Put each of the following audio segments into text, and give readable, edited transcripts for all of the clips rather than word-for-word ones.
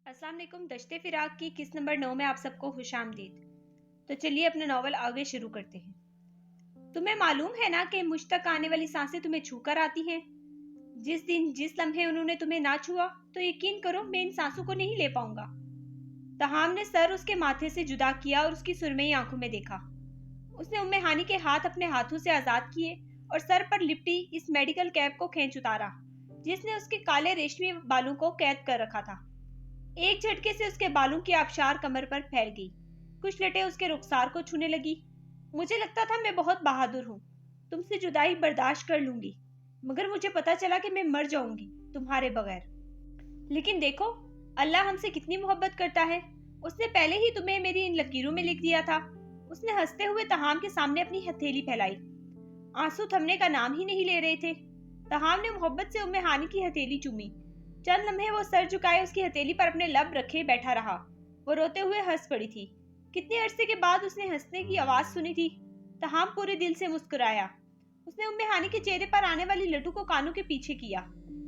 अस्सलाम वालेकुम। दश्ते फिराक की किस नंबर 9 में आप सबको खुश आमदीद। तो चलिए अपना नावल आगे शुरू करते हैं। तुम्हें मालूम है ना कि मुझ तक आने वाली सांसें तुम्हें छूकर आती हैं। जिस दिन जिस लम्हे उन्होंने तुम्हें ना छुआ तो यकीन करो मैं इन सांसों को नहीं ले पाऊंगा। तहाम ने सर उसके माथे से जुदा किया और उसकी सुरमई आंखों में देखा। उसने उम्मे हानी के हाथ अपने हाथों से आजाद किए और सर पर लिपटी इस मेडिकल कैप को खींच उतारा जिसने उसके काले रेशमी बालों को कैद कर रखा था। एक झटके से उसके बालों की आबशार कमर पर फैल गई। कुछ लटे उसके रुखसार को छूने लगी। मुझे लगता था मैं बहुत बहादुर हूँ, तुमसे जुदाई बर्दाश्त कर लूंगी, मगर मुझे पता चला कि मैं मर जाऊंगी तुम्हारे बगैर। लेकिन देखो अल्लाह हमसे कितनी मोहब्बत करता है। उसने पहले ही तुम्हें मेरी इन लकीरों में लिख दिया था। उसने हंसते हुए तहाम के सामने अपनी हथेली फैलाई। आंसू थमने का नाम ही नहीं ले रहे थे। तहाम ने मोहब्बत से उम्मे हानी की हथेली चूमी। चंद लम्हे वो सर झुकाए उसकी हथेली पर अपने लब रखे बैठा रहा। वो रोते हुए हंस पड़ी थी। कितने अरसे के बाद उसने हंसने की आवाज सुनी थी। तहाम पूरे दिल से मुस्कुराया। उसने उम्मे हानी के चेहरे पर आने वाली लटू को कानों के पीछे किया,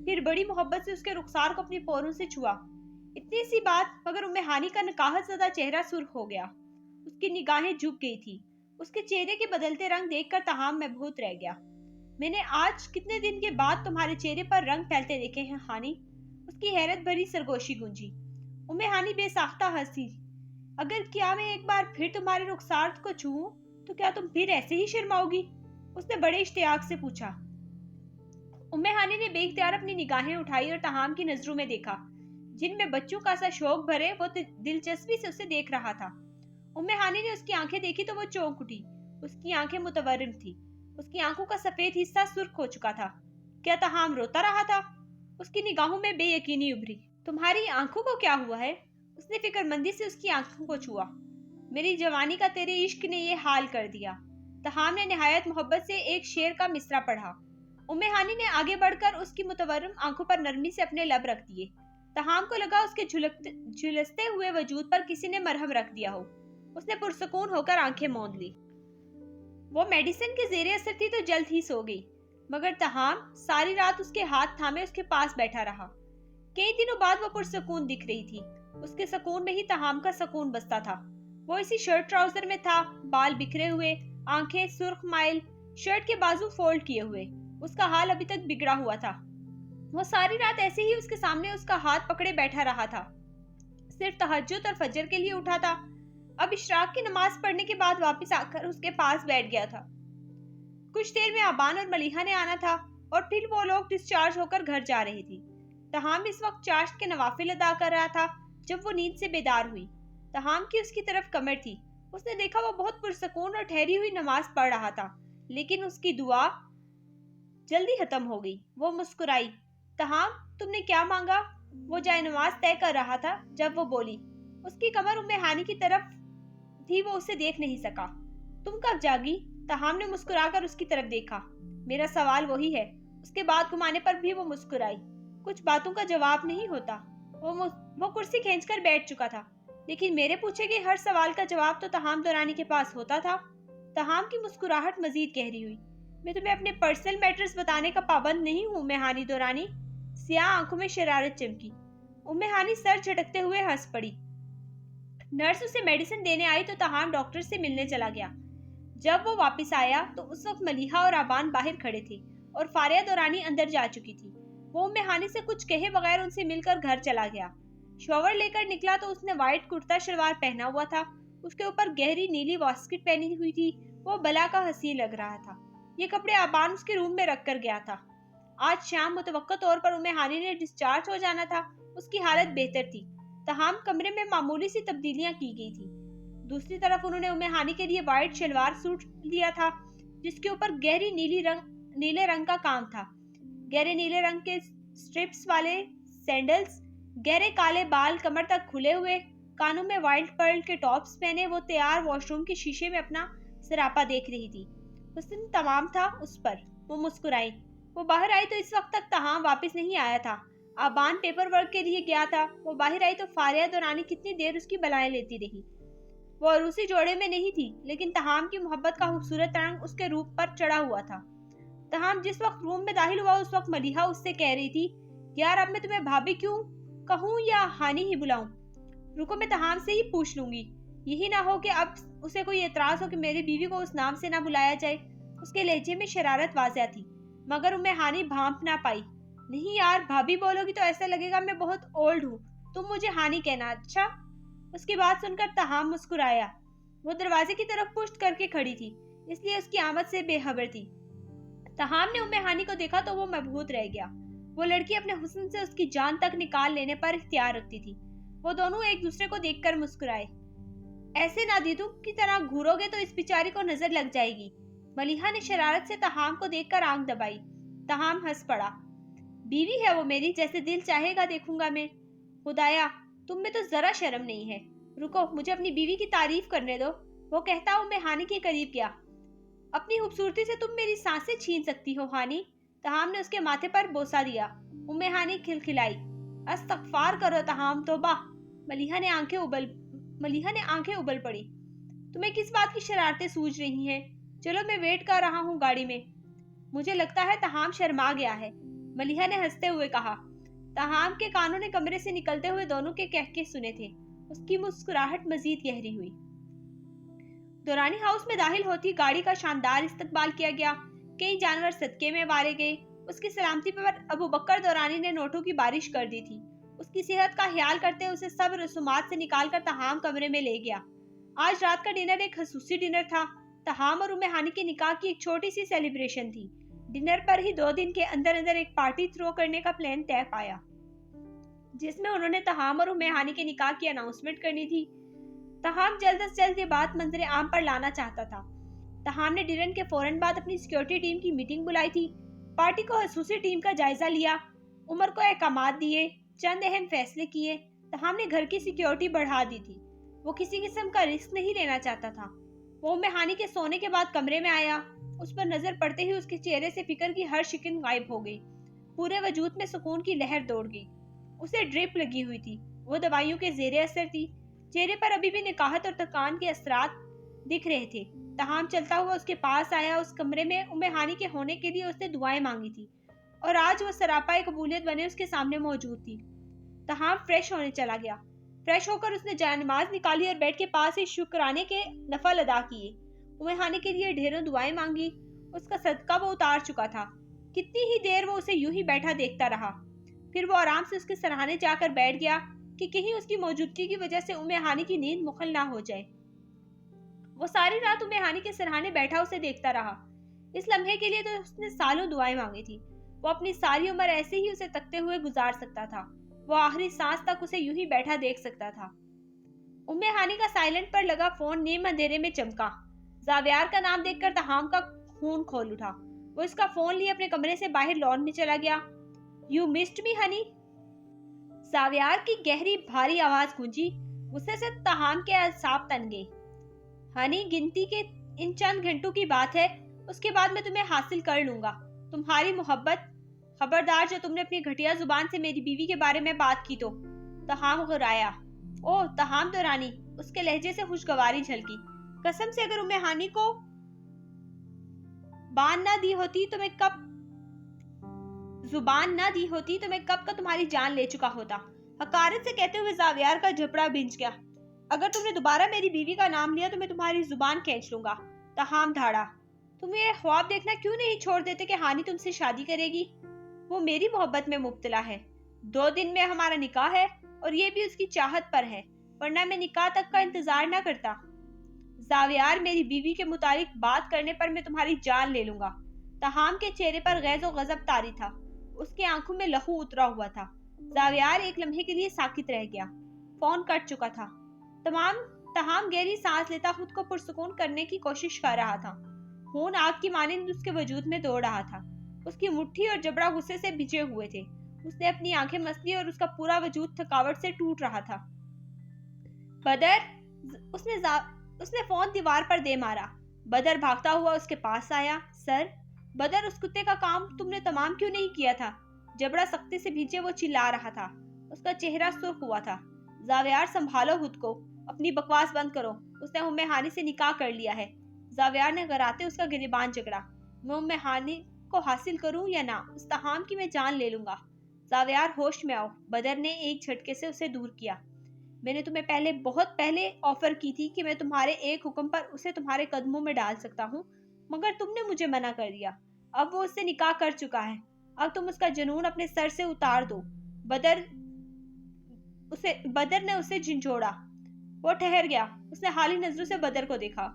फिर बड़ी मोहब्बत से उसके रुखसार को अपनी पोरों से छुआ। इतनी सी बात, मगर उम्मे हानी का नकाहत ज़दा चेहरा सुर्ख हो गया। उसकी निगाहें झुक गई थी। उसके चेहरे के बदलते रंग देखकर तहाम महबूत रह गया। मैंने आज कितने दिन के बाद तुम्हारे चेहरे पर रंग फैलते देखे हैं हानी। उसकी हैरत भरी सरगोशी गूंजी। उम्मे हानी बेसाख्ता हंसी। अगर क्या मैं एक बार फिर तुम्हारे रुखसार को छूऊं तो क्या तुम फिर ऐसे ही शर्माओगी? उसने बड़े इश्तियाक से पूछा। उम्मे हानी ने बेइख्तियार अपनी निगाहें उठाई और तहाम की नजरों में देखा, जिनमें बच्चों का सा शौक भरे वो दिलचस्पी से उसे देख रहा था। उम्मे हानी ने उसकी आंखें देखी तो वो चौंक उठी। उसकी आंखें मुतवर्रिम थी। उसकी आंखों का सफेद हिस्सा सुर्ख हो चुका था। क्या तहाम रोता रहा था? उसकी निगाहों में बेयकीनी उभरी। तुम्हारी आंखों को क्या हुआ है? उसने फिक्रमंदी से उसकी आंखों को छुआ। मेरी जवानी का तेरे इश्क ने ये हाल कर दिया। तहाम ने निहायत मोहब्बत से एक शेर का मिसरा पढ़ा। उम्मे हानी ने आगे बढ़कर उसकी मुतवर्रिम आंखों पर नरमी से अपने लब रख दिए। तहाम को लगा उसके झुलसते हुए वजूद पर किसी ने मरहम रख दिया हो। उसने पुरसकून होकर आंखें मूंद ली। वो मेडिसिन के जेरे असर थी तो जल्द ही सो गई, मगर तहाम सारी रात उसके हाथ थामे उसके पास बैठा रहा। कई दिनों बाद वो पुरसकून दिख रही थी। उसके सुकून में ही तहाम का सुकून बसता था। वो इसी शर्ट ट्राउजर में था, बाल बिखरे हुए, आंखें सुर्ख माइल, शर्ट के बाजू फोल्ड किए हुए। उसका हाल अभी तक बिगड़ा हुआ था। वो सारी रात ऐसे ही उसके सामने उसका हाथ पकड़े बैठा रहा था। सिर्फ तहज्जुद और फजर के लिए उठा था। अब इशराक की नमाज पढ़ने के बाद वापस आकर उसके पास बैठ गया था। कुछ देर में आबान और मलिहा ने आना था और फिर वो लोग डिस्चार्ज होकर घर जा रहे थे। तहाम इस वक्त चाश्त के नवाफिल अदा कर रहा था जब वो नींद से बेदार हुई। तहाम की उसकी तरफ कमर थी। उसने देखा वो बहुत पुरसकून और ठहरी हुई नमाज पढ़ रहा था, लेकिन उसकी दुआ जल्दी खत्म हो गई। वो मुस्कुराई। तहाम, तुमने क्या मांगा? वो जाए नमाज तय कर रहा था जब वो बोली। उसकी कमर उम्मे हानी की तरफ थी, वो उसे देख नहीं सका। तुम कब जागी? तहाम ने मुस्कुराकर उसकी तरफ देखा। मेरा सवाल वही है। उसके बाद घुमाने पर भी वो मुस्कुराई। कुछ बातों का जवाब नहीं होता। वो कुर्सी खींचकर बैठ चुका था, लेकिन मेरे पूछे गए हर सवाल का जवाब तो तहाम दुरानी के पास होता था। तहाम की मुस्कुराहट मजीद गहरी हुई। मैं तुम्हें अपने पर्सनल मैटर्स बताने का पाबंद नहीं हूँ उम्मे हानी दुरानी। सियाह आंखों में शरारत चमकी। उम्मे हानी सर झटकते हुए हंस पड़ी। नर्स उसे मेडिसिन देने आई तो तहाम डॉक्टर से मिलने चला गया। जब वो वापस आया तो उस वक्त मलिहा और आबान बाहर खड़े थे और फारिया दुरानी अंदर जा चुकी थी। वो उम्मे हानी से कुछ कहे बगैर उनसे मिलकर घर चला गया। शॉवर लेकर निकला तो उसने व्हाइट कुर्ता शलवार पहना हुआ था। उसके ऊपर गहरी नीली वास्किट पहनी हुई थी। वो बला का हसीन लग रहा था। ये कपड़े आबान उसके रूम में रख कर गया था। आज शाम मुतवक्का तौर पर उम्मे हानी ने डिस्चार्ज हो जाना था। उसकी हालत बेहतर थी। तहाम कमरे में मामूली सी तब्दीलियां की गई थी। दूसरी तरफ उन्होंने उम्मे हानी के लिए व्हाइट शलवार सूट लिया था, जिसके ऊपर गहरी नीले रंग का काम था। गहरे नीले रंग के स्ट्रिप्स वाले सैंडल्स, गहरे काले बाल कमर तक खुले हुए, कानों में व्हाइट पर्ल के टॉप्स पहने वो तैयार वॉशरूम के शीशे में अपना सरापा देख रही थी। हुस्न तमाम था उस पर। वो मुस्कुराई। वो बाहर आई तो इस वक्त तक तहाम वापस नहीं आया था। आबान पेपर वर्क के लिए गया था। वो बाहर आई तो फारिया दुरानी कितनी देर उसकी बलाएं लेती रही। वो अरूसी जोड़े में नहीं थी, लेकिन तहाम की मोहब्बत का खूबसूरत रंग उसके रूप पर चढ़ा हुआ था। तहाम जिस वक्त रूम में दाखिल हुआ उस वक्त मलिहा उससे कह रही थी, यार अब मैं तुम्हें भाभी क्यों कहूँ या हानि ही बुलाऊं? रुको, मैं तहाम से ही पूछ लूंगी। यही ना हो कि अब उसे कोई एतराज हो कि मेरी बीवी को उस नाम से ना बुलाया जाए। उसके लहजे में शरारत वाज़िया थी, मगर उम्मे हानि भांप ना पाई। नहीं यार, भाभी बोलोगी तो ऐसा लगेगा मैं बहुत ओल्ड हूँ। तुम मुझे हानि कहना, अच्छा? उसकी बात सुनकर तहाम मुस्कुराया। वो दरवाजे की तरफ पुश्त करके खड़ी थी, इसलिए उसकी आमद से बेखबर थी। तहाम ने उम्मे हानि को देखा तो वो मबहूत रह गया। वो लड़की अपने हुस्न से उसकी जान तक निकाल लेने पर इख्तियार रखती थी। वो दोनों एक दूसरे को देखकर मुस्कुराए। ऐसे नादीदों की तरह घूरोगे तो इस बेचारी को नजर लग जाएगी। मलिहा ने शरारत से तहाम को देखकर आंख दबाई। तहाम हंस पड़ा। बीवी है वो मेरी, जैसे दिल चाहेगा देखूंगा मैं। खुदाया, तुम में तो जरा शर्म नहीं है। रुको, मुझे अपनी बीवी की तारीफ करने दो। वो कहता हूँ मैं हानि के करीब गया। अपनी खूबसूरती से तुम मेरी सांसें छीन सकती हो हानि। तहाम ने उसके माथे पर बोसा दिया। उम्मे हानि खिलखिलाई। अस्तगफार करो तहाम, तौबा। मलिहा ने आंखें उबल पड़ी। तुम्हें किस बात की शरारतें सूझ रही हैं? चलो, मैं वेट कर रहा हूँ गाड़ी में। मुझे लगता है तहाम शर्मा गया है, मलिहा ने हंसते हुए कहा। तहाम के कानों ने कमरे से निकलते हुए दोनों के कहके सुने थे। उसकी मुस्कुराहट मजीद गहरी हुई। दुरानी हाउस में दाखिल होती गाड़ी का शानदार इस्तकबाल किया गया। कई जानवर सदके में वारे गए। उसकी सलामती पर अबू बकर दुरानी ने नोटों की बारिश कर दी थी। उसकी सेहत का ख्याल करते उसे सब रसूमात से निकालकर तहाम कमरे में ले गया। आज रात का डिनर एक खसूसी डिनर था। तहाम और उम्मे हानि के निकाह की एक छोटी सी सेलिब्रेशन थी। डिनर पर ही 2 दिन के अंदर अंदर एक पार्टी थ्रो करने का प्लान तय पाया, जिसमें उन्होंने तहाम और उम्मे हानि के निकाह की अनाउंसमेंट करनी थी। तहाम जल्द से जल्द ये बात मंजरे आम पर लाना चाहता था। तहाम ने डिनर के फौरन बाद अपनी सिक्योरिटी टीम की मीटिंग बुलाई थी। पार्टी को खसूसी टीम का जायजा लिया, उमर को अहकामात दिए, चंद अहम फैसले किए। तहाम ने घर की सिक्योरिटी बढ़ा दी थी। वो किसी किस्म का रिस्क नहीं लेना चाहता था। वो उम्मे हानि के सोने के बाद कमरे में आया। उस पर नजर पड़ते ही उसके चेहरे से फिक्र की हर शिकन गायब हो गई। पूरे वजूद में सुकून की लहर दौड़ गई। उसे ड्रिप लगी हुई थी। वो दवाइयों के जेरे असर थी। चेहरे पर अभी भी निकाहत और थकान के असरात दिख रहे थे। तहाम चलता हुआ उसके पास आया। उस कमरे में उम्मे हानि के होने के लिए उसने दुआएं मांगी थी और आज वो सरापा कबूलियत बने उसके सामने मौजूद थी। तहाम फ्रेश होने चला गया। फ्रेश होकर उसने जानमाज निकाली और बेड के पास ही शुक्राने के नफल अदा किए। उम्मे हानि के लिए ढेरों दुआएं मांगी। उसका सदका वो उतार चुका था। कितनी ही देर वो उसे यूं ही बैठा देखता रहा। फिर वो आराम से उसके सरहाने जाकर बैठ गया कि कहीं उसकी मौजूदगी की वजह से उम्मे हानि की नींद मुखल ना हो जाए। वो सारी रात उम्मे हानि के सरहाने बैठा उसे देखता रहा। इस लम्हे के लिए तो उसने सालों दुआएं मांगी थी। वो अपनी सारी उम्र ऐसे ही उसे तकते हुए गुजार सकता था। वो आखिरी सांस तक उसे यूं ही बैठा देख सकता था। उम्मे हानि का साइलेंट पर लगा फोन नीम अंधेरे में चमका। जावियार का नाम देखकर तहाम का खून खोल उठा। वो इसका फोन लिए अपने कमरे से बाहर लॉन में चला गया। यू मिस्ड मी हनी? जावियार की गहरी भारी आवाज गूंजी। गुस्से से तहाम के असाब तन गए। हनी, गिनती के इन चंद घंटों की बात है, उसके बाद मैं तुम्हें हासिल कर लूंगा। तुम्हारी मोहब्बत। खबरदार, जो तुमने अपनी घटिया जुबान से मेरी बीवी के बारे में बात की तो। तहाम घुराया। ओह तहाम दुरानी, उसके लहजे से खुशगवारी झलकी। कसम से अगर उम्मे हानि को बान ना दी होती तो मैं कब जुबान ना दी होती तो मैं कब का तुम्हारी जान ले चुका होता। हकारत से कहते हुए जावियार का झपड़ा भिंच गया। अगर तुमने दोबारा मेरी बीवी का नाम लिया तो मैं तुम्हारी जुबान खींच लूंगा। तहाम धाड़ा। तुम ये ख्वाब देखना क्यों नहीं छोड़ देते कि हानि तुमसे शादी करेगी? वो मेरी मोहब्बत में मुब्तला है। 2 दिन में हमारा निकाह है और ये भी उसकी चाहत पर है, वरना मैं निकाह तक का इंतजार न करता। जावियार, मेरी बीवी के मुतालिक बात करने पर मैं तुम्हारी जान ले लूंगा। तहाम के चेहरे पर गैज़ और गजब तारी था। उसके आंखों में लहू उतरा हुआ था। जावियार एक लम्हे के लिए साकित रह गया। फोन कट चुका था। तहाम गहरी सांस लेता खुद को पुरसुकून करने की कोशिश कर रहा था। खून आग की मानिंद उसके वजूद में दौड़ रहा था। उसकी मुट्ठी और जबड़ा गुस्से से भिजे हुए थे। उसने अपनी आंखें मसली और उसका पूरा वजूद थकावट से टूट रहा था। बदर, उसने फोन दीवार पर दे मारा। बदर भागता हुआ उसके पास आया। सर? बदर, उस कुत्ते का काम तुमने तमाम क्यों नहीं किया था? जबड़ा सख्ती से भींचे वो चिल्ला रहा था। उसका चेहरा सुर्ख हुआ था। जावियार, संभालो खुद को, अपनी बकवास बंद करो। उसने उम्मे हानि से निकाह कर लिया है। जावियार ने गराते उसका गिरेबान जकड़ा। मैं उम्मे हानि को हासिल करूं या ना, उस तहाम की मैं जान ले लूंगा। जावियार होश में आओ। बदर ने एक झटके से उसे दूर किया। मैंने तुम्हें पहले, बहुत पहले ऑफर की थी कि मैं तुम्हारे एक हुक्म पर उसे तुम्हारे कदमों में डाल सकता हूँ, मगर तुमने मुझे मना कर दिया। अब वो उससे निकाह कर चुका है, अब तुम उसका जुनून अपने सर से उतार दो। बदर ने उसे झिंझोड़ा। वो ठहर गया। उसने हाली नजरों से बदर को देखा।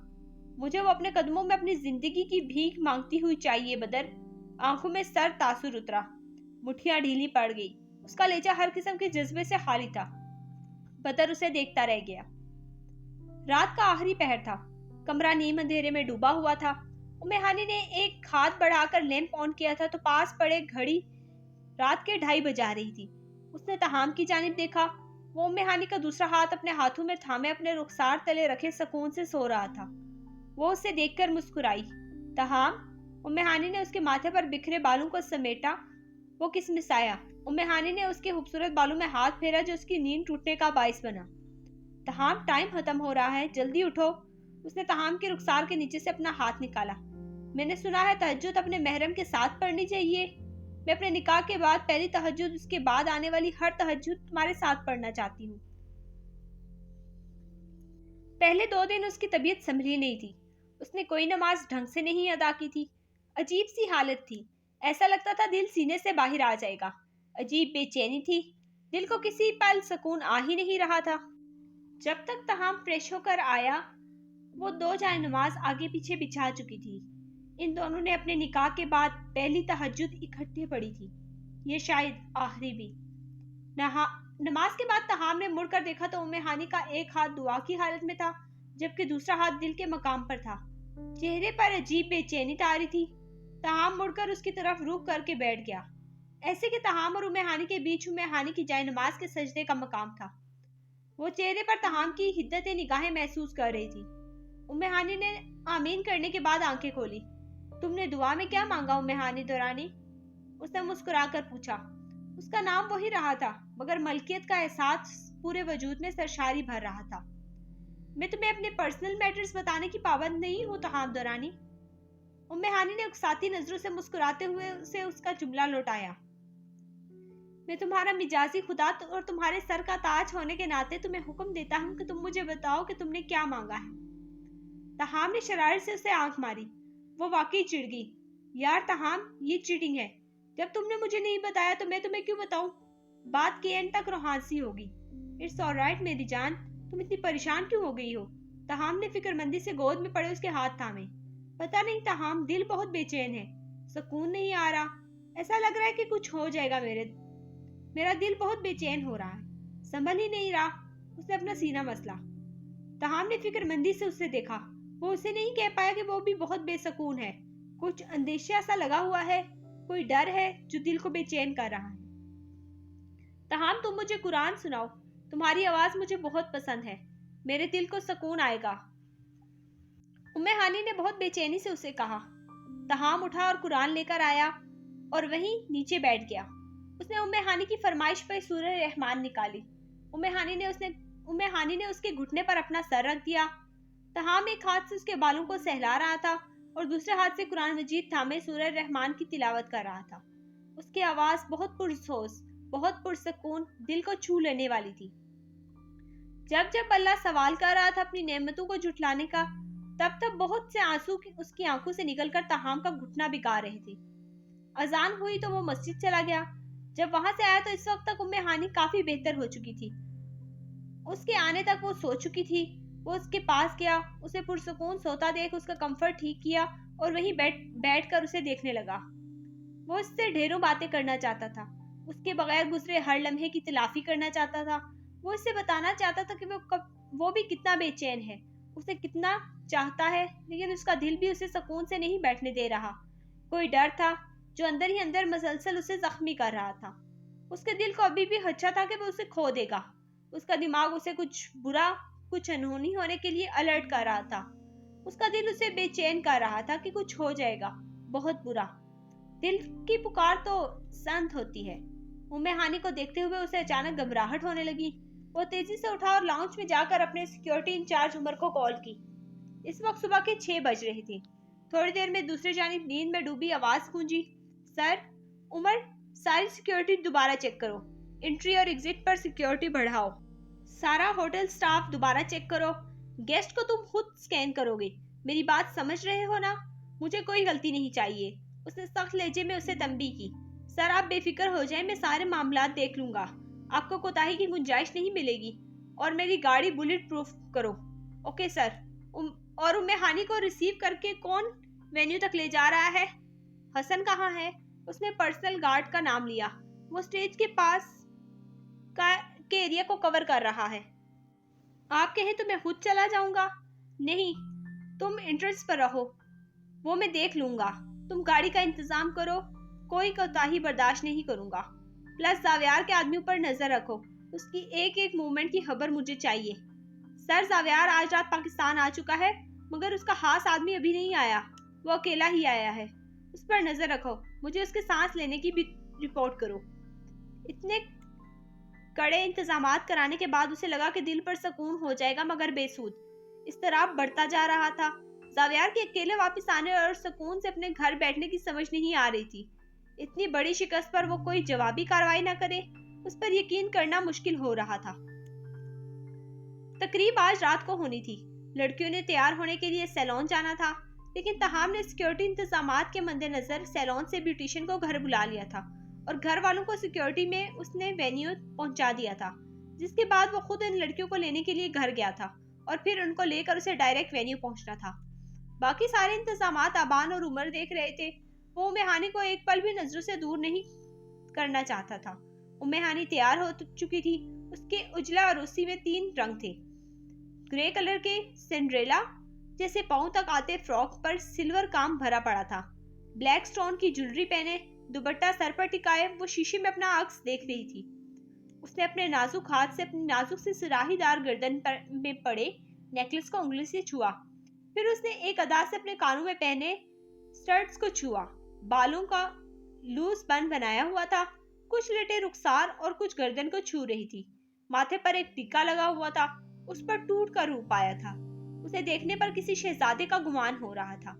मुझे वो अपने कदमों में अपनी जिंदगी की भीख मांगती हुई चाहिए बदर। आंखों में सर तासुर उतरा, मुठ्ठियां ढीली पड़ गई। उसका लहजा हर किस्म के जज्बे से खाली था। बदर उसे देखता रह गया। रात का आखिरी पहर था। कमरा नीम अंधेरे में डूबा हुआ था। उम्मे हानी ने एक हाथ बढ़ाकर लैंप ऑन किया था तो पास पड़े घड़ी रात के 2:30 बजा रही थी। उसने तहाम की जानिब देखा। वो उम्मे हानी का दूसरा हाथ अपने हाथों में थामे अपने रुखसार तले रखे सुकून से सो रहा था। वो उसे देखकर मुस्कुराई। तहाम। उम्मे हानी ने उसके माथे पर बिखरे बालों को समेटा। वो किसमिसाया। उम्मे हानी ने उसके खूबसूरत बालों में हाथ फेरा जो उसकी नींद टूटने का बाइस बना। तहाम, टाइम खत्म हो रहा है, जल्दी उठो। उसने तहाम के रुखसार के नीचे से अपना हाथ निकाला। मैंने सुना है तहज्जुद अपने महरम के साथ पढ़नी चाहिए। मैं अपने निकाह के बाद पहली तहज्जुद, उसके बाद आने वाली हर तहज्जुद तुम्हारे साथ पढ़ना चाहती हूँ। पहले 2 दिन उसकी तबीयत संभली नहीं थी। उसने कोई नमाज ढंग से नहीं अदा की थी। अजीब सी हालत थी। ऐसा लगता था दिल सीने से बाहर आ जाएगा। अजीब बेचैनी थी। दिल को किसी पल सुकून आ ही नहीं रहा था। जब तक तहाम फ्रेश होकर आया, वो 2 जाए नमाज आगे पीछे बिछा चुकी थी। इन दोनों ने अपने निकाह के बाद पहली तहज्जुद इकट्ठे पढ़ी थी। ये शायद आखिरी भी। नमाज के बाद तहाम ने मुड़कर देखा तो उम्मे हानी का एक हाथ दुआ की हालत में था, जबकि दूसरा हाथ दिल के मकाम पर था। चेहरे पर अजीब बेचैनी तारी थी। तहाम मुड़कर उसकी तरफ रुख करके बैठ गया, ऐसे कि तहाम और उम्मे हानी के बीच उम्मे हानी की जाए नमाज के सजदे का मकाम था। वो चेहरे पर तहाम की हिद्दत निगाहें महसूस कर रही थी। उम्मे हानी ने आमीन करने के बाद आंखें खोली। तुमने दुआ में क्या मांगा उम्मे हानी दुरानी? उसने मुस्कुराकर पूछा। उसका नाम वही रहा था, मगर मलकियत का एहसास पूरे वजूद में सरशारी भर रहा था। मैं तुम्हें अपने पर्सनल मैटर्स बताने की पाबंद नहीं हूँ तहाम दुरानी। उम्मे हानी ने उकसाती नजरों से मुस्कुराते हुए उसे उसका जुमला लौटाया। मैं तुम्हारा मिजाजी खुदा और तुम्हारे सर का ताज होने के नाते तुम्हें हुक्म देता हूँ कि तुम मुझे बताओ कि तुमने क्या मांगा है। तहाम ने शरारत से उसे आंख मारी। वो वाकई चिढ़ गई। यार तहाम, ये चीटिंग है। जब तुमने मुझे नहीं बताया तो मैं तुम्हें क्यों बताऊं? बात के एंड तक रोहानसी होगी। इट्स ऑलराइट मेरी जान, तुम इतनी परेशान क्यों हो गई हो? तहाम ने फिक्रमंदी से गोद में पड़े उसके हाथ थामे। पता नहीं तहाम, दिल बहुत बेचैन है, सुकून नहीं आ रहा। ऐसा लग रहा है कि कुछ हो जाएगा। मेरा दिल बहुत बेचैन हो रहा है, संभल ही नहीं रहा। उसने अपना सीना मसला। तहाम ने फिक्रमंदी से उसे देखा। वो उसे नहीं कह पाया कि वो भी बहुत बेसकून है। कुछ अंदेशा सा लगा हुआ है, कोई डर है जो दिल को बेचैन कर रहा है। तहाम, तुम मुझे कुरान सुनाओ। तुम्हारी आवाज मुझे बहुत पसंद है, मेरे दिल को सुकून आएगा। उम्मे हानी ने बहुत बेचैनी से उसे कहा। तहाम उठा और कुरान लेकर आया और वहीं नीचे बैठ गया। उसने उम्मे हानी की फरमाइश पर सूरह रहमान निकाली। उम्मे हानी ने उसके घुटने पर अपना सर रख दिया। तहाम एक हाथ से उसके बालों को सहला रहा था और दूसरे हाथ से कुरान मजीद थामे सूरह रहमान की तिलावत कर रहा था। उसकी आवाज बहुत पुरसोस, बहुत पुरसकून, दिल को छू लेने वाली थी। जब जब अल्लाह सवाल कर रहा था अपनी नेमतों को जुटलाने का, तब तब बहुत से आंसू उसकी आंखों से निकलकर तहाम का घुटना बिगाड़ रहे थे। अजान हुई तो वो मस्जिद चला गया। जब वहां से आया तो इस वक्त तक उम्मे हानी काफी बेहतर हो चुकी थी। उसके आने तक वो सो चुकी थी। वो उसके पास गया, उसे पुरसुकून सोता देख उसका कंफर्ट ठीक किया और वहीं बैठ कर उसे देखने लगा। वो उससे ढेरों बातें करना चाहता था। उसके बगैर गुजरे हर लम्हे की तलाफी करना चाहता था। वो उससे बताना चाहता था कि वो भी कितना बेचैन है, उसे कितना चाहता है, लेकिन उसका दिल भी उसे सुकून से नहीं बैठने दे रहा। कोई डर था जो अंदर ही अंदर मसलसल उसे जख्मी कर रहा था। उसके दिल को अभी भी खदशा था कि वो उसे खो देगा। उसका दिमाग उसे कुछ बुरा, कुछ अनहोनी होने के लिए अलर्ट कर रहा था। उसका दिल उसे बेचैन कर रहा था कि कुछ हो जाएगा बहुत बुरा। दिल की पुकार तो संत होती है। उम्मे हानी को देखते हुए उसे अचानक घबराहट होने लगी। वो तेजी से उठा और लाउंज में जाकर अपने सिक्योरिटी इंचार्ज उमर को कॉल की। इस वक्त सुबह के 6 बज रहे थे। थोड़ी देर में दूसरी जानिब नींद में डूबी आवाज गूंजी। सर, उमर, सारी सिक्योरिटी दोबारा चेक करो। एंट्री और एग्जिट पर सिक्योरिटी बढ़ाओ। सारा होटल स्टाफ दोबारा चेक करो। गेस्ट को तुम खुद स्कैन करोगे। मेरी बात समझ रहे हो ना? मुझे कोई गलती नहीं चाहिए। उसने सख्त लहजे में उसे तंबी की। सर आप बेफिक्र हो जाएं, मैं सारे मामलात देख लूंगा। आपको कोताही की गुंजाइश नहीं मिलेगी। और मेरी गाड़ी बुलेट प्रूफ करो। Okay sir. और उम्मे हानी को रिसीव करके कौन वेन्यू तक ले जा रहा है? हसन कहाँ है? उसने पर्सनल गार्ड का नाम लिया। वो स्टेज के पास के एरिया को कवर कर रहा है। आप कहें तो मैं खुद चला जाऊंगा। नहीं, तुम एंट्रेंस पर रहो, वो मैं देख लूंगा। तुम गाड़ी का इंतजाम करो, कोई कोताही बर्दाश्त नहीं करूंगा। प्लस जावियार के आदमियों पर नजर रखो, उसकी एक एक मूवमेंट की खबर मुझे चाहिए। सर जावियार आज रात पाकिस्तान आ चुका है, मगर उसका खास आदमी अभी नहीं आया। वो अकेला ही आया है। उस पर नजर रखो, मुझे उसके सांस लेने की भी रिपोर्ट करो। इतने कड़े इंतजामात कराने के बाद उसे लगा कि दिल पर सुकून हो जाएगा, मगर बेसूद। इस्तराब बढ़ता जा रहा था। जावियार के अकेले वापस आने और सुकून से अपने घर बैठने की समझ नहीं आ रही थी। इतनी बड़ी शिकस्त पर वो कोई जवाबी कार्रवाई न करे, उस पर यकीन करना मुश्किल हो रहा था। तकरीब आज रात को होनी थी। लड़कियों ने तैयार होने के लिए सैलून जाना था, लेकिन तहाम ने सिक्योरिटी इंतजामात के मद्देनजर सैलून से ब्यूटिशियन को घर बुला लिया था और घर वालों को सिक्योरिटी में उसने वेन्यू पहुंचा दिया था, जिसके बाद वो खुद इन लड़कियों को लेने के लिए घर गया था और फिर उनको लेकर उसे डायरेक्ट वेन्यू पहुंचना था। बाकी सारे इंतजामात आबान और उमर देख रहे थे। वो उम्मे हानी को एक पल भी नजरों से दूर नहीं करना चाहता था। उम्मे हानी तैयार हो चुकी थी। उसके उजला और उसी में 3 रंग थे। ग्रे कलर के सिंड्रेला जैसे पांव तक आते फ्रॉक पर सिल्वर काम भरा पड़ा था। ब्लैक स्टोन की ज्वेलरी पहने, दुपट्टा सर पर टिकाए, वो शीशे में अपना अक्स देख रही थी। उसने अपने नाजुक हाथ से अपनी नाजुक से सुराहीदार गर्दन में पड़े नेकलेस को उंगली से छुआ। फिर उसने एक अदा से अपने कानों में पहने स्टड्स को छुआ। बालों का लूज बन बनाया हुआ था, कुछ लटे रुखसार और कुछ गर्दन को छू रही थी। माथे पर एक टिक्का लगा हुआ था, उस पर टूट का रूप आया था। उसे देखने पर किसी शहजादे का गुमान हो रहा था।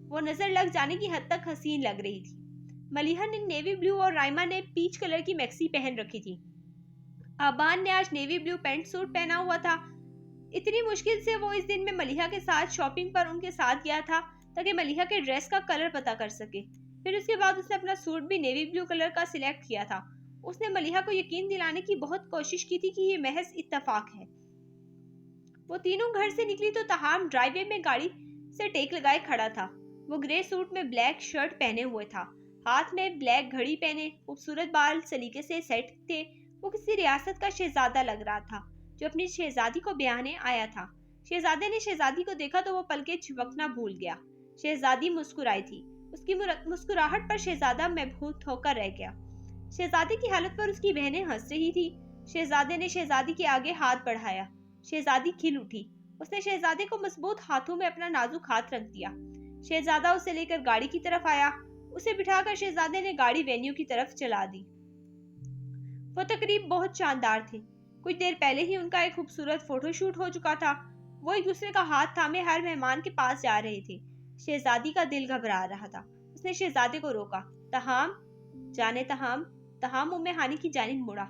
वो नजर लग जाने की हद तक हसीन लग रही थी। मलिहा ने नेवी ब्लू और राइमा ने पीच कलर की मैक्सी पहन रखी थी। आबान ने आज नेवी ब्लू पैंट सूट पहना हुआ था। इतनी मुश्किल से वो इस दिन में मलिहा के साथ शॉपिंग पर उनके साथ गया था ताकि मलिहा के ड्रेस का कलर पता कर सके। फिर उसके बाद उसने अपना सूट भी नेवी ब्लू कलर का सिलेक्ट किया था। उसने मलिहा को यकीन दिलाने की बहुत कोशिश की थी कि ये महज इत्तेफाक है। वो तीनों घर से निकली तो तहाम ड्राइववे में गाड़ी से टेक लगाए खड़ा था। वो ग्रे सूट में ब्लैक शर्ट पहने हुए था, हाथ में ब्लैक घड़ी पहने, खूबसूरत बाल सलीके से सेट थे। वो किसी रियासत का शहजादा लग रहा था जो अपनी शहजादी को ब्याहने आया था। शहजादे ने शहजादी को देखा तो वो पलके झपकना भूल गया। शहजादी मुस्कुराई थी। उसकी मुस्कुराहट पर शहजादा महबूत होकर रह गया। शहजादी की हालत पर उसकी बहनें हंस रही थी। शहजादे ने शहजादी के आगे हाथ बढ़ाया। शहजादी खिल उठी। उसने शहजादे को मजबूत हाथों में अपना नाजुक हाथ रख दिया। शहजादा उसे लेकर गाड़ी की तरफ आया। उसे बिठाकर शहजादे ने गाड़ी वेन्यू की तरफ चला दी। वो तकरीब बहुत शानदार थी। कुछ देर पहले ही उनका एक खूबसूरत फोटोशूट हो चुका था। वो एक दूसरे का हाथ थामे हर मेहमान के पास जा रहे थे। शहजादी का दिल घबरा रहा था। उसने शहजादे को रोका। तहाम, जाने तहाम। तहाम उम्मे हानी की जानिब मुड़ा।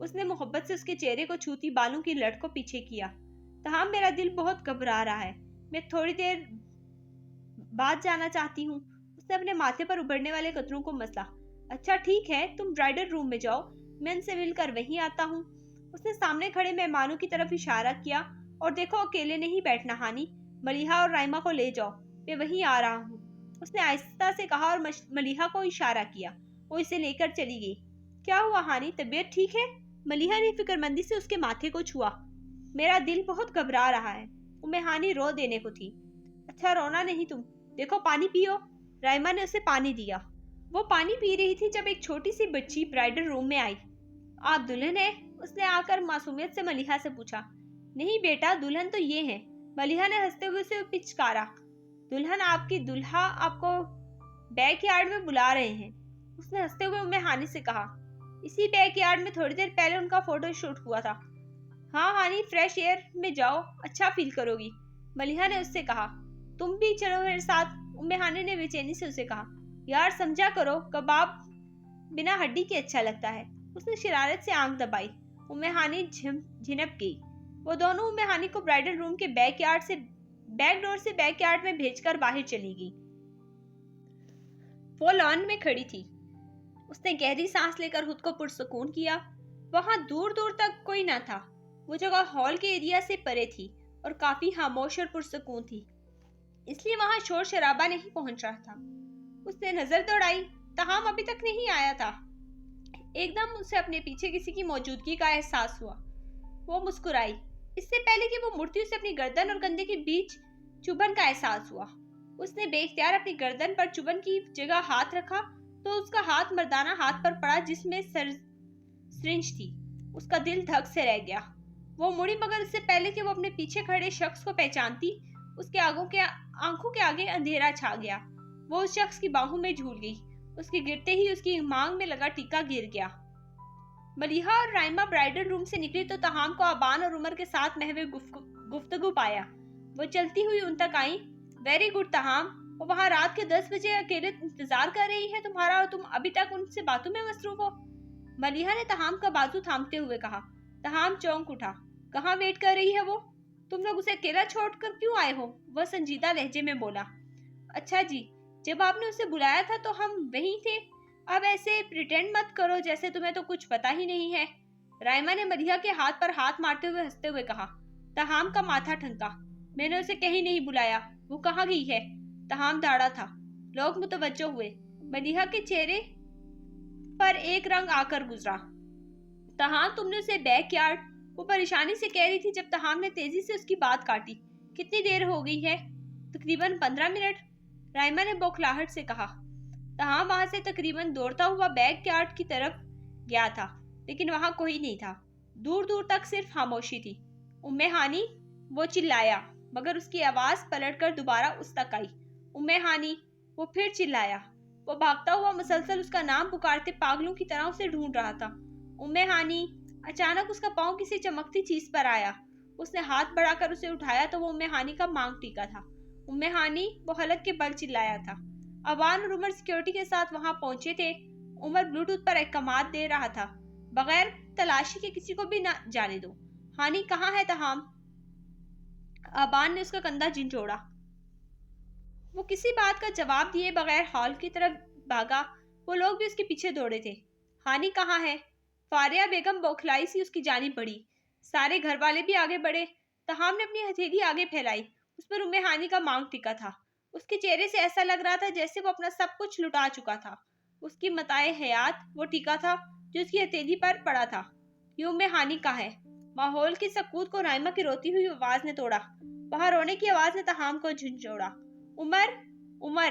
उसने मोहब्बत से उसके चेहरे को छूती बालों की लट को पीछे किया। तहाम, मेरा दिल बहुत घबरा रहा है, मैं थोड़ी देर बाद जाना चाहती हूँ। उसने अपने माथे पर उभरने वाले कतरों को मसला। अच्छा ठीक है, तुम ब्राइडल रूम में जाओ, मैं उनसे मिलकर वहीं आता हूँ। उसने सामने खड़े मेहमानों की तरफ इशारा किया। और देखो, अकेले नहीं बैठना हानी, मलिहा और राइमा को ले जाओ, मैं वहीं आ रहा हूँ। उसने आहिस्ता से कहा और मलिहा को इशारा किया। वो इसे लेकर चली गई। क्या हुआ हानी, तबीयत ठीक है? मलिहा ने फिक्रमंदी से उसके माथे को छुआ। मेरा दिल बहुत घबरा रहा है। उम्मे हानी रो देने को थी। अच्छा रोना नहीं तुम, देखो पानी पियो। राइमा ने उसे पानी दिया। वो पानी पी रही थी जब एक छोटी सी बच्ची ब्राइडल रूम में आई। आप दुल्हन है? उसने आकर मासूमियत से मलिहा से पूछा। नहीं बेटा, दुल्हन तो ये है, मलिहा ने हंसते हुए उसे पिचकारा। दुल्हन आपकी दुल्हा आपको बैकयार्ड में बुला रहे हैं, उसने हंसते हुए उम्मे हानी से कहा। इसी बैकयार्ड में थोड़ी देर पहले उनका फोटो शूट हुआ था। हाँ हानी, फ्रेश एयर में जाओ, अच्छा फील करोगी, मलिहा ने उससे कहा। तुम भी चलो मेरे साथ, उम्मे हानी ने बेचैनी से उसे कहा। यार समझा करो, कबाब बिना हड्डी के अच्छा लगता है। उसने शरारत से आंख दबाई। उम्मे हानी झिनक गई। वो दोनों उम्मे हानी को ब्राइडल रूम के बैक डोर से बैक यार्ड में भेजकर बाहर चली गई। वो लॉन में खड़ी थी। उसने गहरी सांस लेकर खुद को पुरसुकून किया। वहां दूर दूर तक कोई न था। वो जगह हॉल के एरिया से परे थी और काफी खामोश और पुरसुकून थी, इसलिए वहां शोर शराबा नहीं पहुंच रहा था। उसने नजर दौड़ाई। तहाम अभी तक नहीं आया था। एकदम उसे अपने पीछे किसी की मौजूदगी का एहसास हुआ। वो मुस्कुराई। इससे पहले कि वो मुड़ती, उसे अपनी गर्दन और कंधे के बीच चुभन का एहसास हुआ। उसने बेख्तियार अपनी गर्दन पर चुभन की जगह हाथ रखा तो उसका हाथ मर्दाना हाथ पर पड़ा जिसमें सिरिंज थी। उसका दिल धक से रह गया। वो मुड़ी, मगर इससे पहले कि वो अपने पीछे खड़े शख्स को पहचानती, उसके आंखों के आगे अंधेरा छा गया। वो उस शख्स की बाहों में झूल गई। उसके गिरते ही उसकी मांग में लगा टीका गिर गया। मलिहा और राइमा ब्राइडल रूम से निकली तो तहाम को अबान और उमर के साथ महवे गुफ्तगू पाया। वो चलती हुई उन तक आई। वेरी गुड तहाम, वो वहाँ रात के 10 बजे अकेले इंतजार कर रही है तुम्हारा और तुम अभी तक उनसे बातों में मसरूफ हो। मलिहा ने तहाम का बाजू थामते हुए कहा। तहाम चौंक उठा। कहाँ वेट कर रही है वो? तुम लोग उसे अकेला छोड़कर क्यों आए हो? वह संजीदा लहजे में बोला। अच्छा जी, जब आपने उसे बुलाया था तो हम वहीं थे। अब ऐसे प्रिटेंड मत करो जैसे तुम्हें तो कुछ पता ही नहीं है। राइमा ने मलिहा के हाथ पर हाथ मारते हुए हंसते हुए कहा। तहाम का माथा ठनका। मैंने उसे कहीं नहीं बुलाया। वो कहाँ गई है? तहाम दाड़ा था। लोग मुतवज्जो हुए। मलिहा के चेहरे पर एक रंग आकर गुजरा। तहाम, तुमने उसे बैकयार्ड? वो परेशानी से कह रही थी जब तहाम ने तेजी से उसकी बात काटी। कितनी देर हो गई है? तकरीबन 15 मिनट, राइमा ने बौखलाहट से कहा। तहाम वहां से तकरीबन दौड़ता हुआ बैकयार्ड की तरफ गया था, लेकिन वहां कोई नहीं था। दूर दूर तक सिर्फ खामोशी थी। उम्मे हानी, वो चिल्लाया, मगर उसकी आवाज पलटकर दोबारा उस तक आई। उम्मे हानी, वो फिर चिल्लाया। वो भागता हुआ मुसलसल उसका नाम पुकारते पागलों की तरह उसे ढूंढ रहा था। उम्मे हानी। अचानक उसका पांव किसी चमकती चीज पर आया। उसने हाथ बढ़ाकर उसे उठाया तो वो उम्मे हानी का मांग टीका था। उम्मे हानी, वो हलक के बल चिल्लाया था। अवान और उमर सिक्योरिटी के साथ वहां पहुंचे थे। उमर ब्लूटूथ पर अहकामात दे रहा था। बगैर तलाशी के किसी को भी न जाने दो। हानी कहाँ है तहाम? अबान ने उसका कंधा झिंझोड़ा। वो किसी बात का जवाब दिए बगैर हॉल की तरफ भागा। वो लोग भी उसके पीछे दौड़े थे। हानी कहाँ है? फारिया बेगम बौखलाई सी उसकी जानिब बढ़ी। सारे घर वाले भी आगे बढ़े। तहाम ने अपनी हथेली आगे फैलाई। उस पर उम्मे हानी का मांग टिका था। उसके चेहरे से ऐसा लग रहा था जैसे वो अपना सब कुछ लुटा चुका था। उसकी मताए हयात वो टीका था जो उसकी हथेली पर पड़ा था। ये उम्मे हानी का है। माहौल की सकूत को राइमा की रोती हुई आवाज ने तोड़ा। वहां रोने की आवाज ने तहाम को झंझोड़ा। उमर, उमर,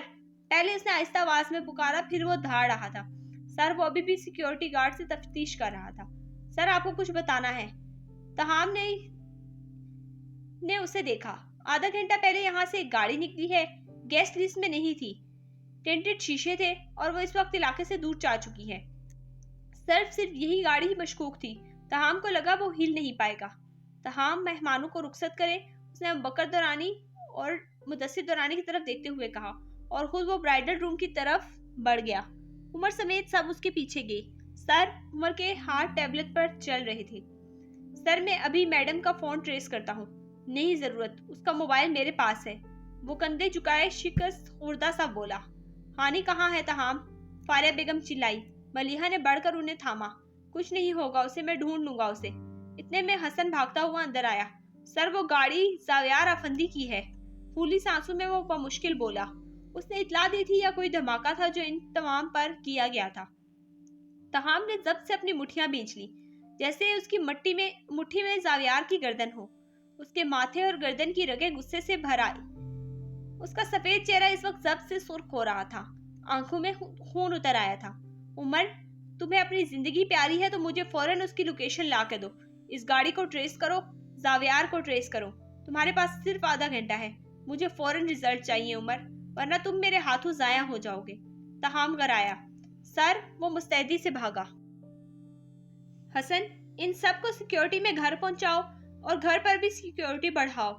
पहले उसने आहिस्ता आवाज में पुकारा, फिर वो धाड़ रहा था। सर, वो अभी भी सिक्योरिटी गार्ड से तफ्तीश कर रहा था। सर, आपको कुछ बताना है। तहाम ने उसे देखा। आधा घंटा पहले यहाँ से एक गाड़ी निकली है। गेस्ट लिस्ट में नहीं थी। टेंटेड शीशे थे और वो इस वक्त इलाके से दूर जा चुकी है। सिर्फ यही गाड़ी ही मशकूक थी। तहाम को लगा वो हिल नहीं पाएगा। तहाम, मेहमानों को रुखसत करे, उसने बकर दौरानी और मुदस्सिर दौरानी की तरफ देखते हुए कहा, और खुद वो ब्राइडल रूम की तरफ बढ़ गया। उमर समेत सब उसके पीछे गए। सर, उमर के हाथ टैबलेट पर चल रहे थे। सर, मैं अभी मैडम का फोन ट्रेस करता हूँ। नहीं जरूरत, उसका मोबाइल मेरे पास है। वो कंधे झुकाए शिकस्त खुर्दा सा बोला। हानी कहाँ है तहाम? फारिया बेगम चिल्लाई। मलिहा ने बढ़कर उन्हें थामा। कुछ नहीं होगा उसे, मैं ढूंढ लूंगा उसे। इतने में हसन भागता हुआ अंदर आया। सर, वो गाड़ी जावियार अफंदी की है। फूली सांसों में वो मुश्किल बोला। उसने इतला दी थी या कोई धमाका था जो इन तमाम पर किया गया था? तहाम ने जब्त से अपनी मुठ्ठियां बींच ली, जैसे उसकी मुट्ठी में जावियार की गर्दन हो। उसके माथे और गर्दन की रगें गुस्से से भर आई। उसका सफेद चेहरा इस वक्त जब्त से सुर्ख हो रहा था। आंखों में खून उतर आया था। उमर, तुम्हें अपनी जिंदगी प्यारी है तो मुझे फौरन उसकी लोकेशन ला के दो। इस गाड़ी को ट्रेस करो, जावियार को ट्रेस करो। तुम्हारे पास सिर्फ आधा घंटा है। मुझे फौरन रिजल्ट चाहिए उमर, वरना तुम मेरे हाथों जाया हो जाओगे। तहाम गराया। सर, वो मुस्तैदी से भागा। हसन, इन सब को सिक्योरिटी में घर पहुंचाओ और घर पर भी सिक्योरिटी बढ़ाओ।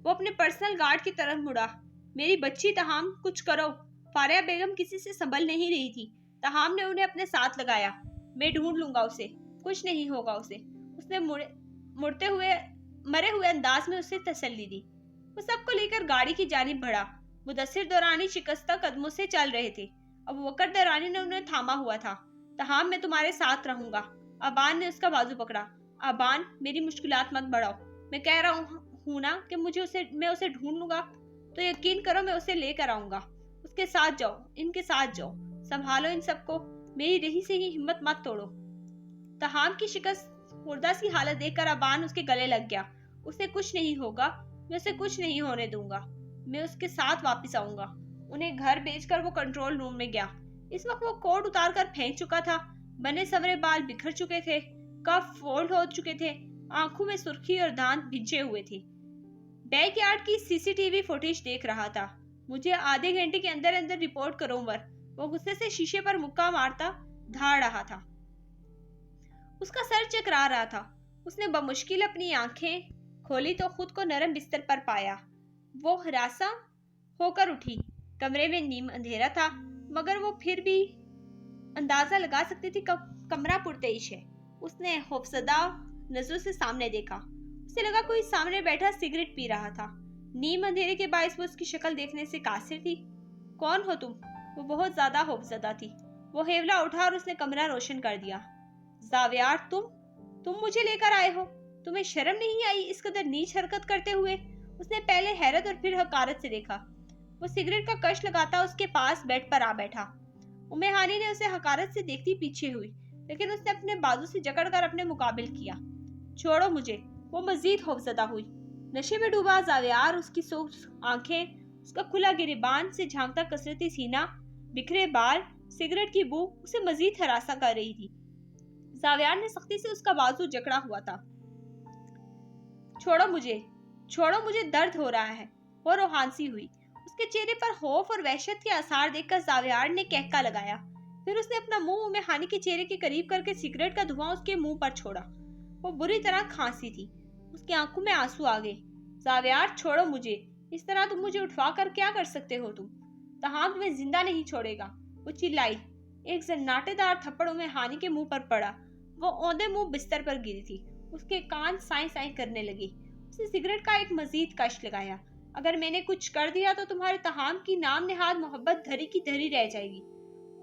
वो अपने पर्सनल गार्ड की तरफ मुड़ा। मेरी बच्ची तहाम, कुछ करो। फारिया बेगम किसी से संभल नहीं रही थी। तहाम ने उन्हें अपने साथ लगाया। मैं ढूंढ लूंगा उसे, कुछ नहीं होगा उसे। उसने मुड़ते हुए मरे हुए अंदाज में उसे तसल्ली दी। वो सबको लेकर गाड़ी की जानिब बढ़ा। मुदस्सिर दौरानी शिकस्ता कदमों से चल रहे थे। अब वकर दौरानी ने उन्हें थामा हुआ था। तहाम, मैं तुम्हारे साथ रहूंगा। अबान ने उसका बाजू पकड़ा। अबान, मेरी मुश्किलात मत बढ़ाओ। मैं कह रहा हूँ ना कि मैं उसे ढूंढ लूंगा, तो यकीन करो मैं उसे लेकर आऊंगा। उसके साथ जाओ, इनके साथ जाओ, संभालो इन सबको। मेरी रही से ही हिम्मत मत तोड़ो। तहाम की शिकस्त मुर्दा सी हालत देखकर अबान उसके गले लग गया। उसे कुछ नहीं होगा, मैं उसे कुछ नहीं होने दूंगा। मैं उसके साथ वापस आऊंगा। उन्हें घर भेजकर वो कंट्रोल रूम में गया। इस वक्त वो कोट उतार कर फेंक चुका था। बने सवरे बाल बिखर चुके थे, कफ फोल्ड हो चुके थे, आंखों में सुर्खी और दांत भिंचे हुए थे। बैकयार्ड की सीसीटीवी फुटेज देख रहा था। मुझे आधे घंटे के अंदर अंदर रिपोर्ट करो उमर। वो गुस्से से शीशे पर मुक्का मारता धाड़ रहा था। उसका सर चकरा रहा था। उसने बमुश्किल अपनी आंखें खोली तो खुद को नरम बिस्तर पर पाया। वो हरासा होकर उठी। कमरे में नीम अंधेरा था, मगर वो फिर भी अंदाजा लगा सकती थी कमरा पुरतैश है। उसने खौफजदा नजरों से सामने देखा। उसे लगा कोई सामने बैठा सिगरेट पी रहा था। नीम अंधेरे के बायस वो उसकी शक्ल देखने से कासिर थी। कौन हो तुम? वो बहुत ज्यादा खौफजदा थी। वो हेवला उठा और उसने कमरा रोशन कर दिया। जावियार, तुम मुझे लेकर आए हो? तुम्हें शर्म नहीं आई इस कदर नीच हरकत करते हुए? उसने पहले हैरत और फिर हकारत से देखा। वो सिगरेट का कश लगाता उसके पास बेड पर आ बैठा। उम्मे हानी ने उसे हकारत से देखती पीछे हुई, लेकिन उसने अपने बाजू से जकड़कर अपने मुकाबिल किया। छोड़ो मुझे। वो मजीद खौफजदा हुई। नशे में डूबा जावियार, उसकी सूख आंखें, उसका खुला गिरेबान से झांकता कसरती सीना, बिखरे बाल, सिगरेट की बू उसे मजीद हरासा कर रही थी। जावियार ने सख्ती से उसका बाजू जकड़ा हुआ था। छोड़ो मुझे, दर्द हो रहा है। वो रोहानसी हुई। उसके चेहरे पर खौफ और वहशत के आसार देखकर जावियार ने कहका लगाया। फिर उसने अपना मुंह उम्मे हानी के चेहरे के करीब करके सिगरेट का धुआं उसके मुंह पर छोड़ा। वो बुरी तरह खांसी थी। उसकी आंखों में आंसू आ गए। जावियार, छोड़ो मुझे। इस तरह तुम मुझे उठवा कर क्या कर सकते हो तुम? तहाम तुम्हें जिंदा नहीं छोड़ेगा। वो चिल्लाई। एक सन्नाटेदार थप्पड़ उम्मे हानी के मुंह पर पड़ा। वो औंधे मुंह बिस्तर पर गिरी थी। उसके कान साई साई करने लगे। उसने सिगरेट का एक मजीद कश लगाया। अगर मैंने कुछ कर दिया तो तुम्हारे तहाम की नाम नेहाद मोहब्बत धरी की धरी रह जाएगी।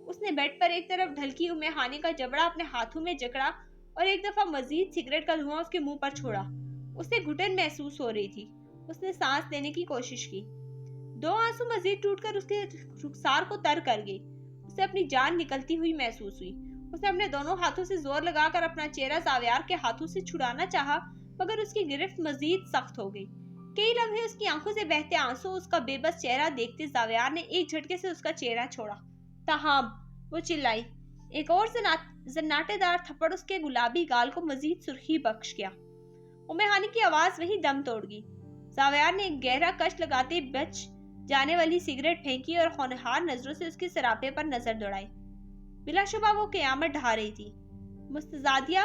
उसने बेड पर एक तरफ ढलकी उम्मे हानी का जबड़ा अपने हाथों में जकड़ा और एक दफा मजीद सिगरेट का धुआं उसके मुंह पर छोड़ा। उसे घुटन महसूस हो रही थी। उसने सांस लेने की कोशिश की। 2 आंसू मजीद टूटकर उसके रुखसार को तर कर गए। उसे अपनी जान निकलती हुई महसूस हुई। उसने अपने दोनों हाथों से जोर लगाकर अपना चेहरा जावियार के हाथों से छुड़ाना चाहा, मगर उसकी गिरफ्त मजीद सख्त हो गई। कई लम्हे उसकी आंखों से बहते आंसू उसका बेबस चेहरा देखते जावियार ने एक झटके से उसका चेहरा छोड़ा। तहाम, वो चिल्लाई। एक और जन्नाटेदार थप्पड़ उसके गुलाबी गाल को मजीद सुर्खी बख्श गया। उम्मे हानी की आवाज वही दम तोड़ गई। जावियार ने एक गहरा कश लगाते बच जाने वाली सिगरेट फेंकी और होनहार नजरों से उसके सरापे पर नजर दौड़ाई। बिलाशुबा वो क़यामत ढा रही थी। मुस्तजादिया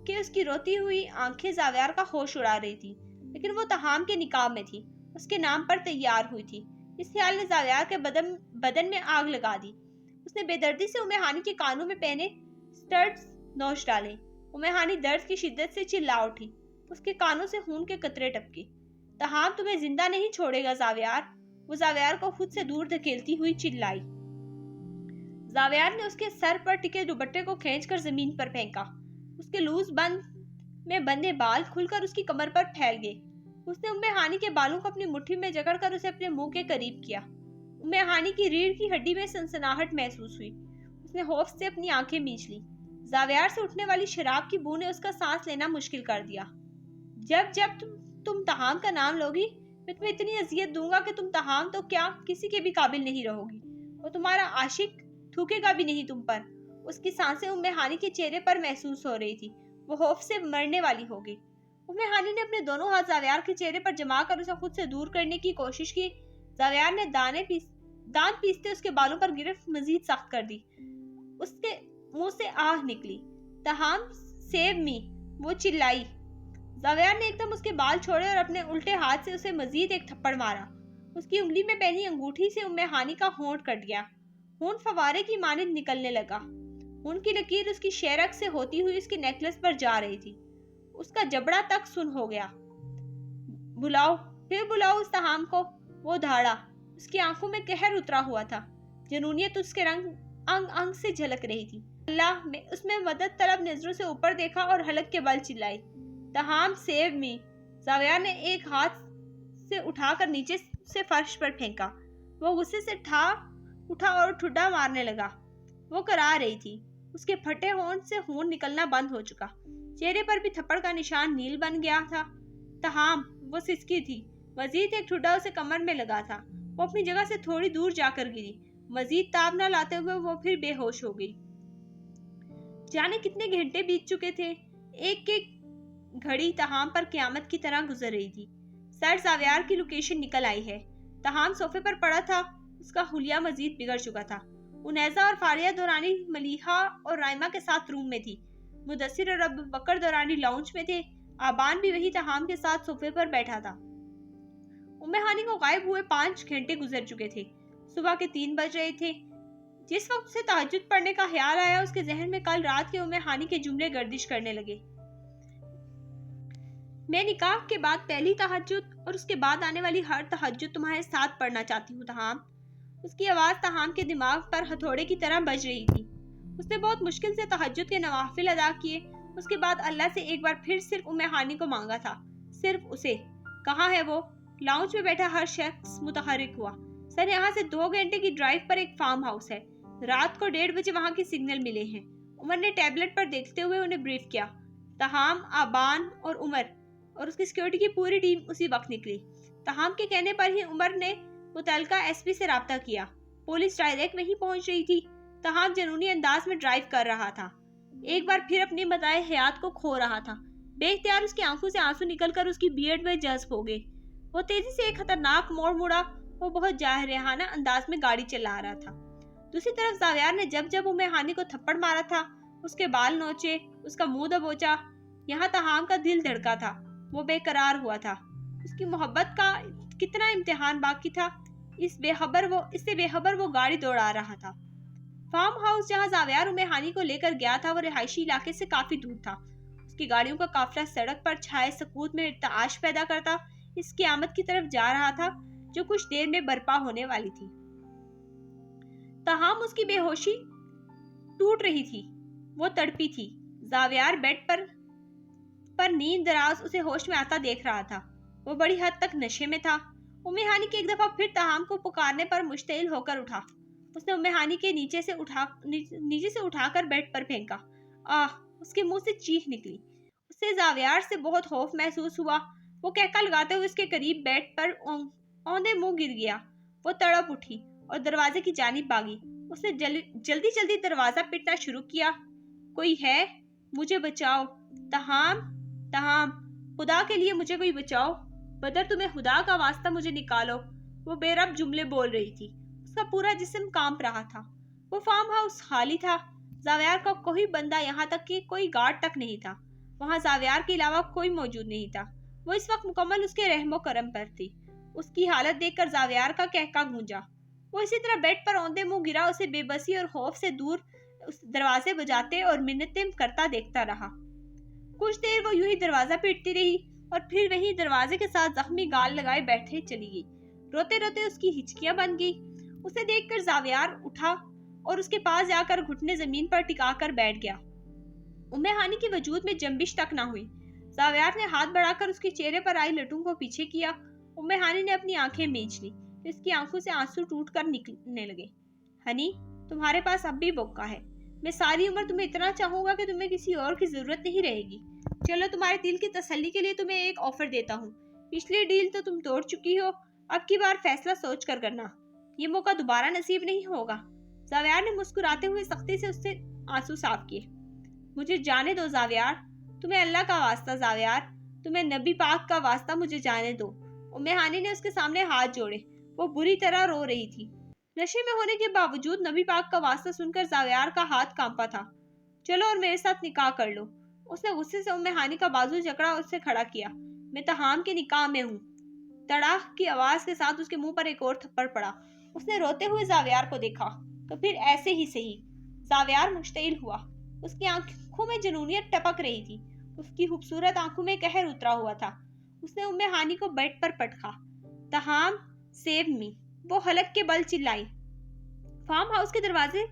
कि उसकी रोती हुई आंखें जावियार का होश उड़ा रही थी, लेकिन वो तहाम के निकाह में थी, उसके नाम पर तैयार हुई थी। इस ख्याल ने जावियार के बदन में आग लगा दी। उसने बेदर्दी से उम्मे हानी के कानों में पहने स्टड्स नोच डाले। उम्मे हानी दर्द की शिद्दत से चिल्ला उठी। उसके कानों से खून के कतरे टपके। तहाम तुम्हें जिंदा नहीं छोड़ेगा जावियार। वो जावियार को खुद से दूर धकेलती हुई चिल्लाई। जावियार ने उसके सर पर टिके दुपट्टे को खींचकर जमीन पर फेंका। उसके लूज बंद में बंधे बाल खुलकर उसकी कमर पर फैल गए। उसने उम्मे हानी के बालों को अपनी मुट्ठी में जकड़कर उसे अपने मुंह के करीब किया। उम्मे हानी की रीढ़ की हड्डी में सनसनाहट महसूस हुई। उसने खौफ से अपनी आंखें मींच ली। जावियार से उठने वाली शराब की बू ने उसका सांस लेना मुश्किल कर दिया। जब जब तुम तहाम का नाम लोगी, मैं तुम्हें इतनी अजियत दूंगा कि तुम तहाम तो क्या किसी के भी काबिल नहीं रहोगी। वो तुम्हारा आशिक थूकेगा भी नहीं तुम पर। उसकी सांसें उम्मे हानी के चेहरे पर महसूस हो रही थी। वो खौफ से मरने वाली हो गई। उम्मे हानी ने अपने दोनों हाथ जावियार के चेहरे पर जमा कर उसे खुद से दूर करने की कोशिश की। जावियार ने दांत पीसते उसके बालों पर गिरफ्त मजीद सख्त कर दी। उसके मुंह से आह निकली। तहाम, सेव मी, वो चिल्लाई। जावियार ने एकदम उसके बाल छोड़े और अपने उल्टे हाथ से उसे मजीद एक थप्पड़ मारा। उसकी उंगली में पहनी अंगूठी से उम्मे हानी का होंठ कट गया। خون فوارے کی مانند نکلنے لگا۔ خون کی لکیر اس کی شیرک سے ہوتی ہوئی اس کے نیکلس پر جا رہی تھی۔ اس کا جبڑا تک سن ہو گیا۔ بلاؤ، پھر بلاؤ اس تہام کو، وہ دھاڑا۔ اس کی آنکھوں میں قہر اترا ہوا تھا۔ جنونیت اس کے انگ انگ سے جھلک رہی تھی۔ اللہ، میں اس میں مدد طلب نظروں سے اوپر دیکھا اور حلق کے بل چلائی، تہام سیو می۔ زاویار نے ایک ہاتھ سے اٹھا کر نیچے سے فرش پر پھینکا۔ وہ غصے سے اٹھا اور ٹھڈا مارنے لگا۔ وہ کرا رہی تھی۔ اس کے پھٹے ہونٹ سے خون نکلنا بند ہو چکا۔ چہرے پر بھی تھپڑ کا نشان نیل بن گیا تھا۔ تہام، وہ سسکی تھی۔ مزید ایک ٹھڈا اسے کمر میں لگا تھا۔ وہ اپنی جگہ سے تھوڑی دور جا کر گری۔ مزید تاب نہ لاتے ہوئے وہ پھر بے ہوش ہو گئی۔ جانے کتنے گھنٹے بیت چکے تھے۔ ایک ایک گھڑی تہام پر قیامت کی طرح گزر رہی تھی۔ سر زاویار کی لوکیشن نکل آئی ہے۔ تہام صوفے پر پڑا تھا۔ اس کا حلیہ مزید بگڑ چکا تھا۔ انیزہ اور فاریہ دورانی ملیحہ اور رائمہ کے ساتھ روم میں تھی۔ مدثر اور ابوبکر دورانی لاؤنج میں تھے۔ آبان بھی وہی تہام کے ساتھ صوفے پر بیٹھا تھا۔ ہانی کو غائب ہوئے 5 گھنٹے گزر چکے تھے۔ صبح کے 3 بج رہے تھے۔ جس وقت اسے تہجد پڑھنے کا خیال آیا، اس کے ذہن میں کل رات کے ہانی کے جملے گردش کرنے لگے۔ میں نکاح کے بعد پہلی تہجد اور اس کے بعد آنے والی ہر تہجد تمہارے ساتھ پڑھنا چاہتی ہوں تہام۔ اس کی آواز تہام کے دماغ پر ہتھوڑے کی طرح بج رہی تھی۔ اس نے بہت مشکل سے تہجد کے نوافل ادا کیے۔ اس کے بعد اللہ سے ایک بار پھر صرف ہانی کو مانگا تھا، صرف اسے۔ کہاں ہے وہ؟ لاؤنج میں بیٹھا ہر شخص متحرک ہوا۔ سر، یہاں سے 2 گھنٹے کی ڈرائیو پر ایک فارم ہاؤس ہے۔ رات کو 1:30 بجے وہاں کے سگنل ملے ہیں۔ عمر نے ٹیبلٹ پر دیکھتے ہوئے انہیں بریف کیا۔ تہام، آبان اور عمر اور اس کی سیکیورٹی کی پوری ٹیم اسی وقت نکلی۔ تہام کے کہنے پر ہی عمر نے متعلقہ ایس پی سے رابطہ کیا۔ پولیس ڈائریکٹ وہیں پہنچ رہی تھی۔ تہام جنونی انداز میں ڈرائیو کر رہا تھا۔ ایک بار پھر اپنی متاع حیات کو کھو رہا تھا۔ بے اختیار اس کی آنکھوں سے آنسو نکل کر اس کی بیئرڈ میں جذب ہو گئے۔ وہ تیزی سے ایک خطرناک موڑ مڑا۔ وہ بہت جارحانہ انداز میں گاڑی چلا رہا تھا۔ دوسری طرف زاویار نے جب ہانی کو تھپڑ مارا تھا، اس کے بال نوچے، اس کا منہ دبوچا۔ یہاں تہام کا دل دھڑکا تھا۔ وہ بے قرار ہوا تھا۔ اس کی محبت کا کتنا امتحان باقی تھا۔ اس سے بے خبر وہ گاڑی دوڑا رہا تھا۔ فارم ہاؤس جہاں زاویار ہانی کو لے کر گیا تھا وہ رہائشی علاقے سے کافی دور تھا۔ اس کی گاڑیوں کا قافلہ سڑک پر چھائے سکوت میں ارتعاش پیدا کرتا اس قیامت کی طرف جا رہا تھا جو کچھ دیر میں برپا ہونے والی تھی۔ تاہم اس کی بے ہوشی ٹوٹ رہی تھی۔ وہ تڑپی تھی۔ زاویار بیڈ پر نیند دراز اسے ہوش میں آتا دیکھ رہا تھا۔ وہ بڑی حد تک نشے میں تھا۔ ہانی کے ایک دفعہ پھر تاہم کو پکارنے پر مشتعل ہو کر اٹھا۔ اس نے ہانی کے نیچے سے اٹھا کر بیڈ پر پھینکا۔ آہ! اس کے منہ سے چیخ نکلی۔ اسے زاویار سے بہت خوف محسوس ہوا۔ وہ کہکا لگاتے ہوئے اس کے قریب بیڈ پر اوندے منہ گر گیا۔ وہ تڑپ اٹھی اور دروازے کی جانب بھاگی۔ اس نے جلدی دروازہ پیٹنا شروع کیا۔ کوئی ہے؟ مجھے بچاؤ! تہام! خدا کے لیے مجھے کوئی بچاؤ! بدر، تمہیں خدا کا واسطہ مجھے نکالو! وہ بے رب جملے بول رہی تھی۔ اس کا پورا جسم کانپ رہا تھا۔ وہ فارم ہاؤس خالی تھا۔ زاویار کا کوئی بندہ، یہاں تک کہ کوئی گارڈ تک نہیں تھا۔ وہاں زاویار کے علاوہ کوئی موجود نہیں تھا۔ وہ اس وقت مکمل اس کے رحم و کرم پر تھی۔ اس کی حالت دیکھ کر زاویار کا کہکا گونجا۔ وہ اسی طرح بیڈ پر اوندے منہ گرا اسے بے بسی اور خوف سے دور دروازے بجاتے اور منتیں کرتا دیکھتا رہا۔ کچھ دیر وہ یوں ہی دروازہ پیٹتی رہی اور پھر وہی دروازے کے ساتھ زخمی گال لگائے بیٹھے چلی گئی۔ روتے روتے اس کی ہچکیاں بن گئی۔ اسے دیکھ کر زاویار اٹھا اور اس کے پاس جا کر گھٹنے زمین پر ٹکا کر بیٹھ گیا۔ ہانی کی وجود میں جنبش تک نہ ہوئی۔ زاویار نے ہاتھ بڑھا کر اس کے چہرے پر آئی لٹوں کو پیچھے کیا۔ ہانی نے اپنی آنکھیں مینچ لی۔ اس کی آنکھوں سے آنسو ٹوٹ کر نکلنے لگے۔ ہنی، تمہارے پاس اب بھی موقع ہے۔ میں ساری عمر تمہیں اتنا چاہوں گا کہ تمہیں کسی اور کی ضرورت نہیں رہے گی۔ چلو، تمہارے دل کی تسلی کے لیے تمہیں ایک آفر دیتا ہوں۔ پچھلی ڈیل تو تم توڑ چکی ہو، اب کی بار فیصلہ سوچ کر کرنا۔ یہ موقع دوبارہ نصیب نہیں ہوگا۔ زاویار نے مسکراتے ہوئے سختی سے اس سے آنسو صاف کیے۔ مجھے جانے دو زاویار، تمہیں اللہ کا واسطہ زاویار، تمہیں نبی پاک کا واسطہ مجھے جانے دو۔ ہانی نے اس کے سامنے ہاتھ جوڑے۔ وہ بری طرح رو رہی تھی۔ نشے میں ہونے کے باوجود نبی پاک کا واسطہ سن کر زاویار کا ہاتھ کانپا تھا۔ چلو اور میرے ساتھ نکاح کر لو۔ اس نے غصے سے ہانی کا بازو جکڑا اور اسے کھڑا کیا۔ میں تہام کے نکاح میں ہوں۔ تڑاک کی آواز کے ساتھ اس کے منہ پر ایک اور تھپڑ پڑا۔ اس نے روتے ہوئے زاویار کو دیکھا۔ तो फिर ऐसे ही सही। जावियार मुश्तइल हुआ। उसकी आंखों में जुनूनियत टपक रही थी। उसकी खूबसूरत आंखों में कहर उतरा हुआ था। उसने उम्मे हानी को बेड पर पटका। तहाम, सेव मी, वो हलक के बल चिल्लाई। फार्म हाउस के दरवाजे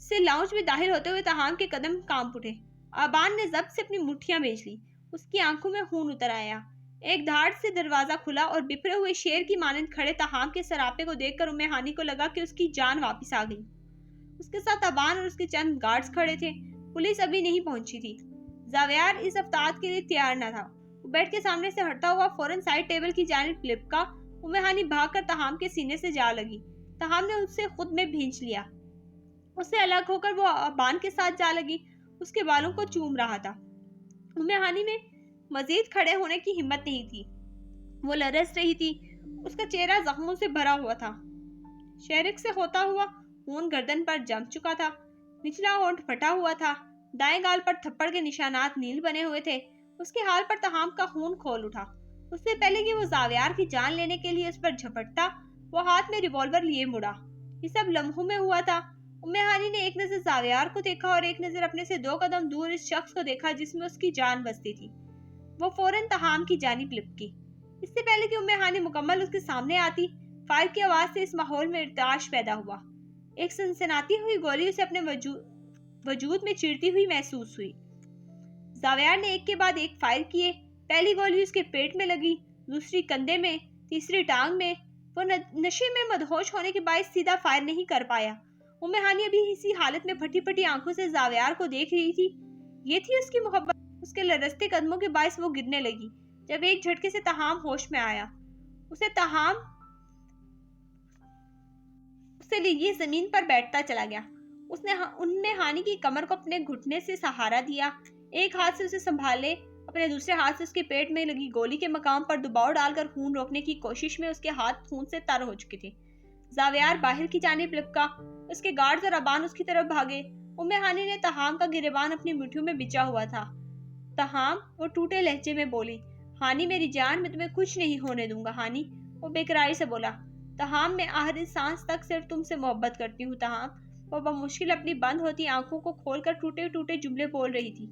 से लाउंज में दाखिल होते हुए तहाम के कदम कांप उठे। आबान ने जब्त से अपनी मुट्ठियां बेच ली। उसकी आंखों में खून उतर आया। एक धाड़ से दरवाजा खुला और बिखरे हुए शेर की मानंद खड़े तहाम के सरापे को देखकर उम्मे हानी को लगा कि उसकी जान वापस आ गई। उसके साथ अबान और उसके चंद गार्ड्स खड़े थे। पुलिस अभी नहीं पहुंची थी। जावियार इस अफ्ताब के लिए तैयार न था। वो बेड के सामने से हटता हुआ फौरन साइड टेबल की जानिब लिपका। उम्मे हानी भागकर तहाम के सीने से जा लगी। तहाम ने उससे खुद में भींच लिया। उससे अलग होकर वो अबान के साथ जा लगी। उसके बालों को चूम रहा था। उम्मे हानी में मजीद खड़े होने की हिम्मत नहीं थी। वो लरस रही थी। उसका चेहरा जख्मों से भरा हुआ था। शहरिक से होता हुआ खून गर्दन पर जम चुका था। निचला होंठ फटा हुआ था। दाएं गाल पर थप्पड़ के निशानात नील बने हुए थे। उसके हाल पर तहाम का खून खोल उठा। उससे पहले कि वो जावियार की जान लेने के लिए उस पर झपटता, वो हाथ में रिवॉल्वर लिए मुड़ा। ये सब लम्हों में हुआ था। उम्मे हानी ने एक नजर जावियार को देखा और एक नजर अपने से 2 कदम दूर इस शख्स को देखा जिसमें उसकी जान बसती थी। वो फौरन तहाम की जानिब लिपकी। इससे पहले कि उम्मे हानी मुकम्मल उसके सामने आती, फायर की आवाज से इस माहौल में इर्ताश पैदा हुआ। एक सनसनाती हुई गोली उसे अपने वजूद में चिरती हुई महसूस हुई। जावियार ने एक के बाद एक फायर किए। पहली गोली उसके पेट में लगी, दूसरी कंधे में, तीसरी टांग में। वो नशे में मदहोश होने के बायस सीधा फायर नहीं कर पाया। उम्मे हानी अभी इसी हालत में फटी फटी आंखों से जावियार को देख रही थी। ये थी उसकी मोहब्बत। उसके लरसते कदमों के बायस वो गिरने लगी। जब एक झटके से तहाम होश में आया, उससे लिए जमीन पर बैठता चला गया। उसने उम्मे हानी की कमर को अपने घुटने से सहारा दिया। एक हाथ से उसे संभाले, अपने दूसरे हाथ से उसके पेट में लगी गोली के मकाम पर दबाव डालकर खून रोकने की कोशिश में उसके हाथ खून से तर हो चुके थे। जावियार बाहर की जानिब लिपका। उसके गार्ड्स और अबान उसकी तरफ भागे। उम्मे हानी ने तहाम का गिरेबान अपनी मुट्ठियों में बिछा हुआ था। तहाम, वो टूटे लहजे में बोली, हानी मेरी जान, मैं तुम्हें कुछ नहीं होने दूंगा हानी। वो बेकरारी से बोला, तहाम, मैं आखिरी सांस तक सिर्फ तुमसे मोहब्बत करती हूँ तहाम। वो बमुश्किल अपनी बंद होती आंखों को खोलकर टूटे टूटे जुमले बोल रही थी।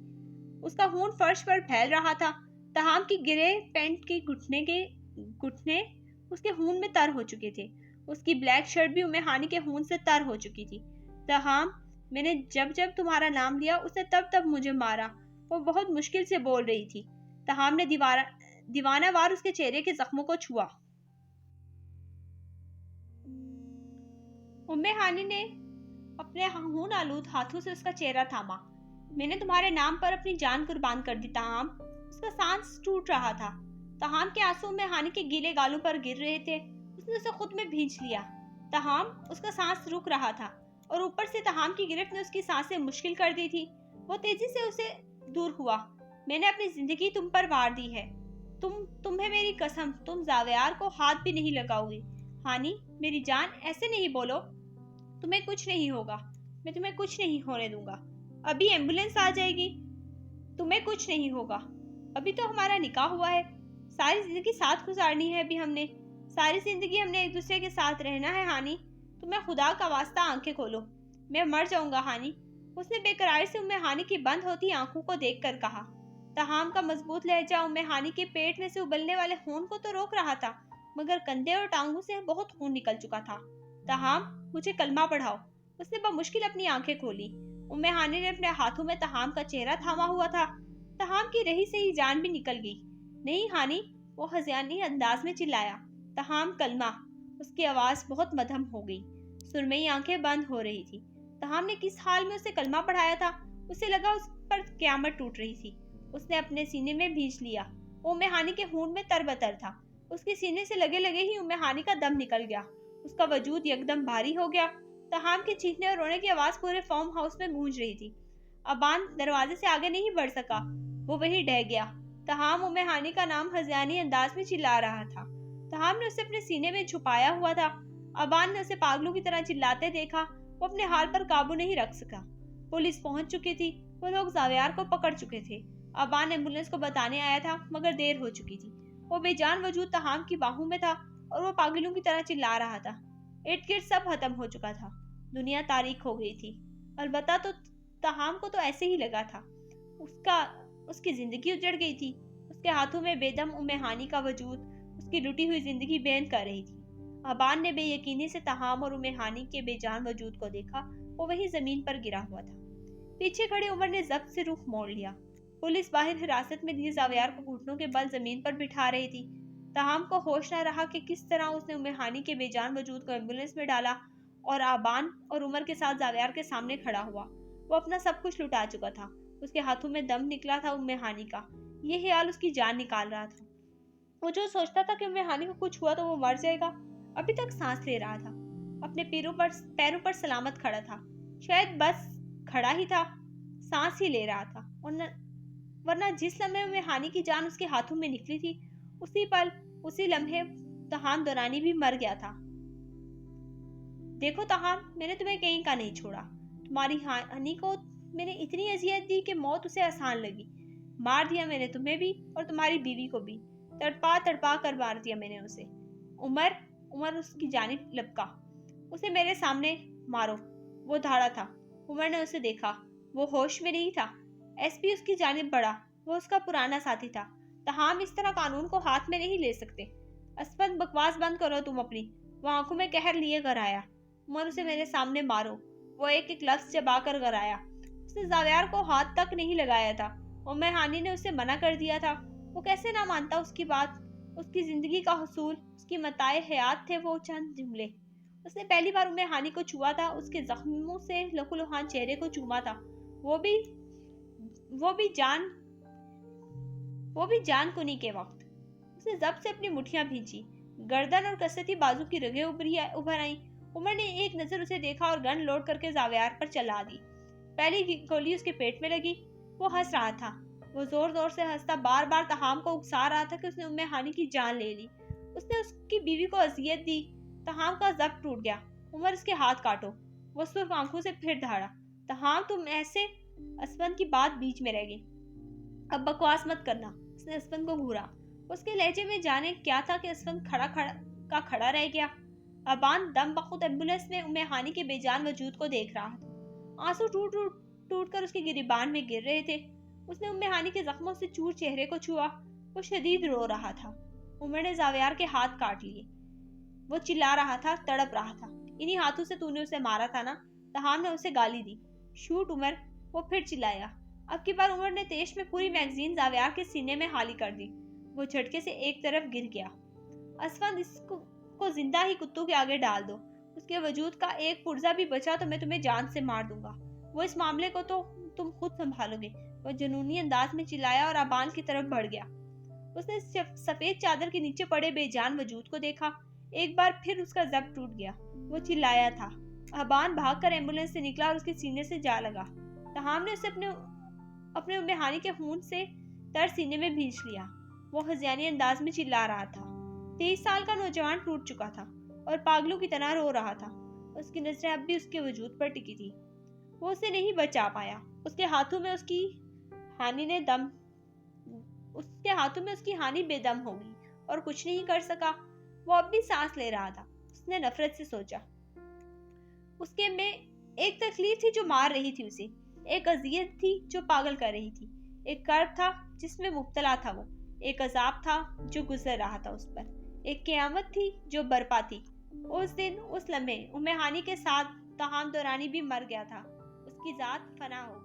उसका खून फर्श पर फैल रहा था। तहाम की गिरे पैंट के घुटने उसके खून में तर हो चुके थे। उसकी ब्लैक शर्ट भी उम्मे हानी के खून से तर हो चुकी थी। तहाम, मैंने जब जब तुम्हारा नाम लिया उसने तब तब मुझे मारा। वो बहुत मुश्किल से बोल रही थी। तहाम ने दीवानावार उसके चेहरे के जख्मों को छुआ। उम्मे हानी ने अपने खून आलूद हाथों से उसका चेहरा थामा। मैंने तुम्हारे नाम पर अपनी जान कुर्बान कर दी तहाम। उसका सांस टूट रहा था। तहाम के आंसू उम्मे हानी के गीले गालों पर गिर रहे थे। उसने उसे खुद में भींच लिया। तहाम, उसका सांस रुक रहा था और ऊपर से तहाम की गिरफ्त ने उसकी सांसें मुश्किल कर दी थी। वो तेजी से उसे दूर हुआ। मैंने अपनी जिंदगी तुम पर वार दी है। तुम्हें मेरी कसम, तुम जावियार को हाथ भी नहीं लगाओगी। हानी मेरी जान, ऐसे नहीं बोलो। तुम्हें कुछ नहीं होगा। मैं तुम्हें कुछ नहीं होने दूंगा। अभी एम्बुलेंस आ जाएगी। तुम्हें कुछ नहीं होगा। अभी तो हमारा निकाह हुआ है। सारी जिंदगी साथ गुजारनी है। अभी हमने सारी जिंदगी हमने एक दूसरे के साथ रहना है हानी। तुम्हें खुदा का वास्ता आंखें खोलो। मैं मर जाऊंगा हानी। उसने बेकरार से उम्मे हानी की बंद होती आंखों को देखकर कहा। तहाम का मजबूत लहजा उम्मे हानी के पेट में से उबलने वाले खून को तो रोक रहा था, मगर कंधे और टांगों से बहुत खून निकल चुका था। तहाम, मुझे कलमा पढ़ाओ। उसने बमुश्किल अपनी आंखें खोली। उम्मे हानी ने अपने हाथों में तहाम का चेहरा थामा हुआ था। तहाम की रही से ही जान भी निकल गई। नहीं हानी, वो हज़ियानी अंदाज में चिल्लाया। तहाम, कलमा। उसकी आवाज बहुत मध्यम हो गई। सुरमई आंखें बंद हो रही थी। तहाम ने किस हाल में उसे कलमा पढ़ाया था? उसे लगा उस पर क़यामत टूट रही थी। उसने अपने सीने में भींच लिया। उम्मे हानी के खून में तरबतर था। उसके सीने से लगे लगे ही उम्मे हानी का दम निकल गया। उसका वजूद यकदम भारी हो गया। तहाम के चीखने और रोने की आवाज पूरे फार्म हाउस में गूंज रही थी। अबान दरवाजे से आगे नहीं बढ़ सका। वो वहीं डह गया। तहाम उम्मे हानी का नाम हज़ियानी अंदाज में चिल्ला रहा था। तहाम ने उसे अपने सीने में छुपाया हुआ था। अबान ने उसे पागलों की तरह चिल्लाते देखा। वो अपने हाल पर काबू नहीं रख सका। पुलिस पहुंच चुकी थी। वो लोग जावियार को पकड़ चुके थे। अबान एम्बुलेंस को बताने आया था, मगर देर हो चुकी थी। वो बेजान वजूद तहाम की बाहों में था और वो पागलों की तरह चिल्ला रहा था। इर्द गिर्द सब खत्म हो चुका था। دنیا تاریک ہو گئی تھی۔ البتہ تو تہام کو تو ایسے ہی لگا تھا۔ اس کی زندگی اجڑ گئی تھی۔ اس کے ہاتھوں میں بے دم ہانی کا وجود اس کی لٹی ہوئی زندگی بیان کر رہی تھی۔ ابان نے بے یقینی سے تہام اور ہانی کے بے جان وجود کو دیکھا۔ وہ وہی زمین پر گرا ہوا تھا۔ پیچھے کھڑے عمر نے ضبط سے رخ موڑ لیا۔ پولیس باہر حراست میں لیے زاویار کو گھٹنوں کے بل زمین پر بٹھا رہی تھی۔ تہام کو ہوش نہ رہا کہ کس طرح اس نے ہانی کے بے جان وجود کو ایمبولینس میں ڈالا اور ابان اور عمر کے ساتھ زاویار کے سامنے کھڑا ہوا۔ وہ اپنا سب کچھ لٹا چکا تھا۔ اس کے ہاتھوں میں دم نکلا تھا ہانی کا۔ یہ خیال اس کی جان نکال رہا تھا۔ وہ جو سوچتا تھا کہ ہانی کو کچھ ہوا تو وہ مر جائے گا، ابھی تک سانس لے رہا تھا، اپنے پیروں پر سلامت کھڑا تھا، شاید بس کھڑا ہی تھا، سانس ہی لے رہا تھا، ورنہ جس لمحے ہانی کی جان اس کے ہاتھوں میں نکلی تھی، اسی لمحے تہام دورانی بھی مر گیا تھا۔ دیکھو تہام، میں نے تمہیں کہیں کا نہیں چھوڑا۔ تمہاری ہانی کو میں نے اتنی اذیت دی کہ موت اسے آسان لگی۔ مار دیا میں نے تمہیں بھی اور تمہاری بیوی کو بھی، تڑپا کر مار دیا میں نے اسے۔ عمر اس کی جانب لپکا۔ اسے میرے سامنے مارو، وہ دھاڑا تھا۔ عمر نے اسے دیکھا، وہ ہوش میں نہیں تھا۔ ایس پی اس کی جانب بڑھا، وہ اس کا پرانا ساتھی تھا۔ تہام، اس طرح قانون کو ہاتھ میں نہیں لے سکتے۔ اسفند، بکواس بند کرو تم اپنی۔ وہ آنکھوں میں قہر لیے کر آیا۔ عمر، اسے میرے سامنے مارو، وہ ایک لفظ چبا کر گرایا۔ اس نے زاویار کو ہاتھ تک نہیں لگایا تھا۔ ہانی نے اسے منع کر دیا تھا۔ وہ کیسے نہ مانتا اس کی بات؟ اس کی زندگی کا حصول، اس کی متاع حیات تھے وہ چند جملے۔ اس نے پہلی بار ہانی کو چھوا تھا، اس کے زخموں سے لہو لہان چہرے کو چوما تھا، وہ بھی جان کنی کے وقت۔ اس نے ضبط سے اپنی مٹھیاں بھینچی، گردن اور کسرتی بازو کی رگیں ابھر آئیں۔ عمر نے ایک نظر اسے دیکھا اور گن لوڈ کر کے زاویار پر چلا دی۔ پہلی گولی اس کے پیٹ میں لگی۔ وہ ہنس رہا تھا۔ وہ زور زور سے ہنستا بار بار تہام کو اکسا رہا تھا کہ اس نے ہانی کی جان لے لی۔ اس نے اس کی بیوی کو اذیت دی۔ تہام کا ضبط ٹوٹ گیا۔ عمر، اس کے ہاتھ کاٹو۔ وہ سرخ آنکھوں سے پھر دھاڑا۔ تہام، تم ایسے؟ اسفند کی بات بیچ میں رہ گئی۔ اب بکواس مت کرنا۔ اس نے اسفند کو گھورا۔ اس کے لہجے میں جانے کیا تھا کہ اسفند کھڑا رہ گیا۔ ابان دم بخود ایمبولینس میں ہانی کے بے جان وجود کو دیکھ رہا تھا۔ آنسو ٹوٹ کر اس کے گریبان میں گر رہے تھے۔ اس نے ہانی کے زخموں سے چور چہرے کو چھوا۔ وہ شدید رو رہا تھا۔ عمر نے زاویار کے ہاتھ کاٹ لیے۔ وہ چلا رہا تھا، تڑپ رہا تھا۔ انہی ہاتھوں سے تو نے اسے مارا تھا نا؟ تہام نے اسے گالی دی۔ شوٹ عمر، وہ پھر چلایا۔ اب کی بار عمر نے تیش میں پوری میگزین زاویار کے سینے میں حالی کر دی۔ وہ جھٹکے سے ایک طرف گر گیا۔ اسفند، اس کو زندہ ہی کتوں کے آگے ڈال دو۔ اس کے وجود کا ایک پرزہ بھی بچا تو میں تمہیں جان سے مار دوں گا۔ وہ اس معاملے کو تو تم خود سنبھالو گے۔ وہ جنونی انداز میں چلایا اور ابان کی طرف بڑھ گیا۔ اس نے سفید چادر کے نیچے پڑے بے جان وجود کو دیکھا۔ ایک بار پھر اس کا ضبط ٹوٹ گیا۔ وہ چلایا تھا۔ ابان بھاگ کر ایمبولینس سے نکلا اور اس کے سینے سے جا لگا۔ تہام نے اسے اپنے ہانی کے خون سے تر سینے میں بھینچ لیا۔ وہ ہذیانی انداز میں چلا رہا تھا۔ 23 سال کا نوجوان ٹوٹ چکا تھا اور پاگلوں کی طرح رو رہا تھا۔ اس کی نظریں اب بھی اس کے وجود پر ٹکی تھی۔ وہ اسے نہیں بچا پایا۔ اس کے ہاتھوں میں اس کی ہانی بے دم ہوگی اور کچھ نہیں کر سکا۔ وہ اب بھی سانس لے رہا تھا۔ اس نے نفرت سے سوچا۔ اس کے میں ایک تکلیف تھی جو مار رہی تھی اسے، ایک اذیت تھی جو پاگل کر رہی تھی، ایک کرب تھا جس میں مبتلا تھا وہ، ایک عذاب تھا جو گزر رہا تھا اس پر، ایک قیامت تھی جو برپا تھی۔ اس دن، اس لمحے ہانی کے ساتھ تہام دورانی بھی مر گیا تھا۔ اس کی ذات فنا ہو گئی۔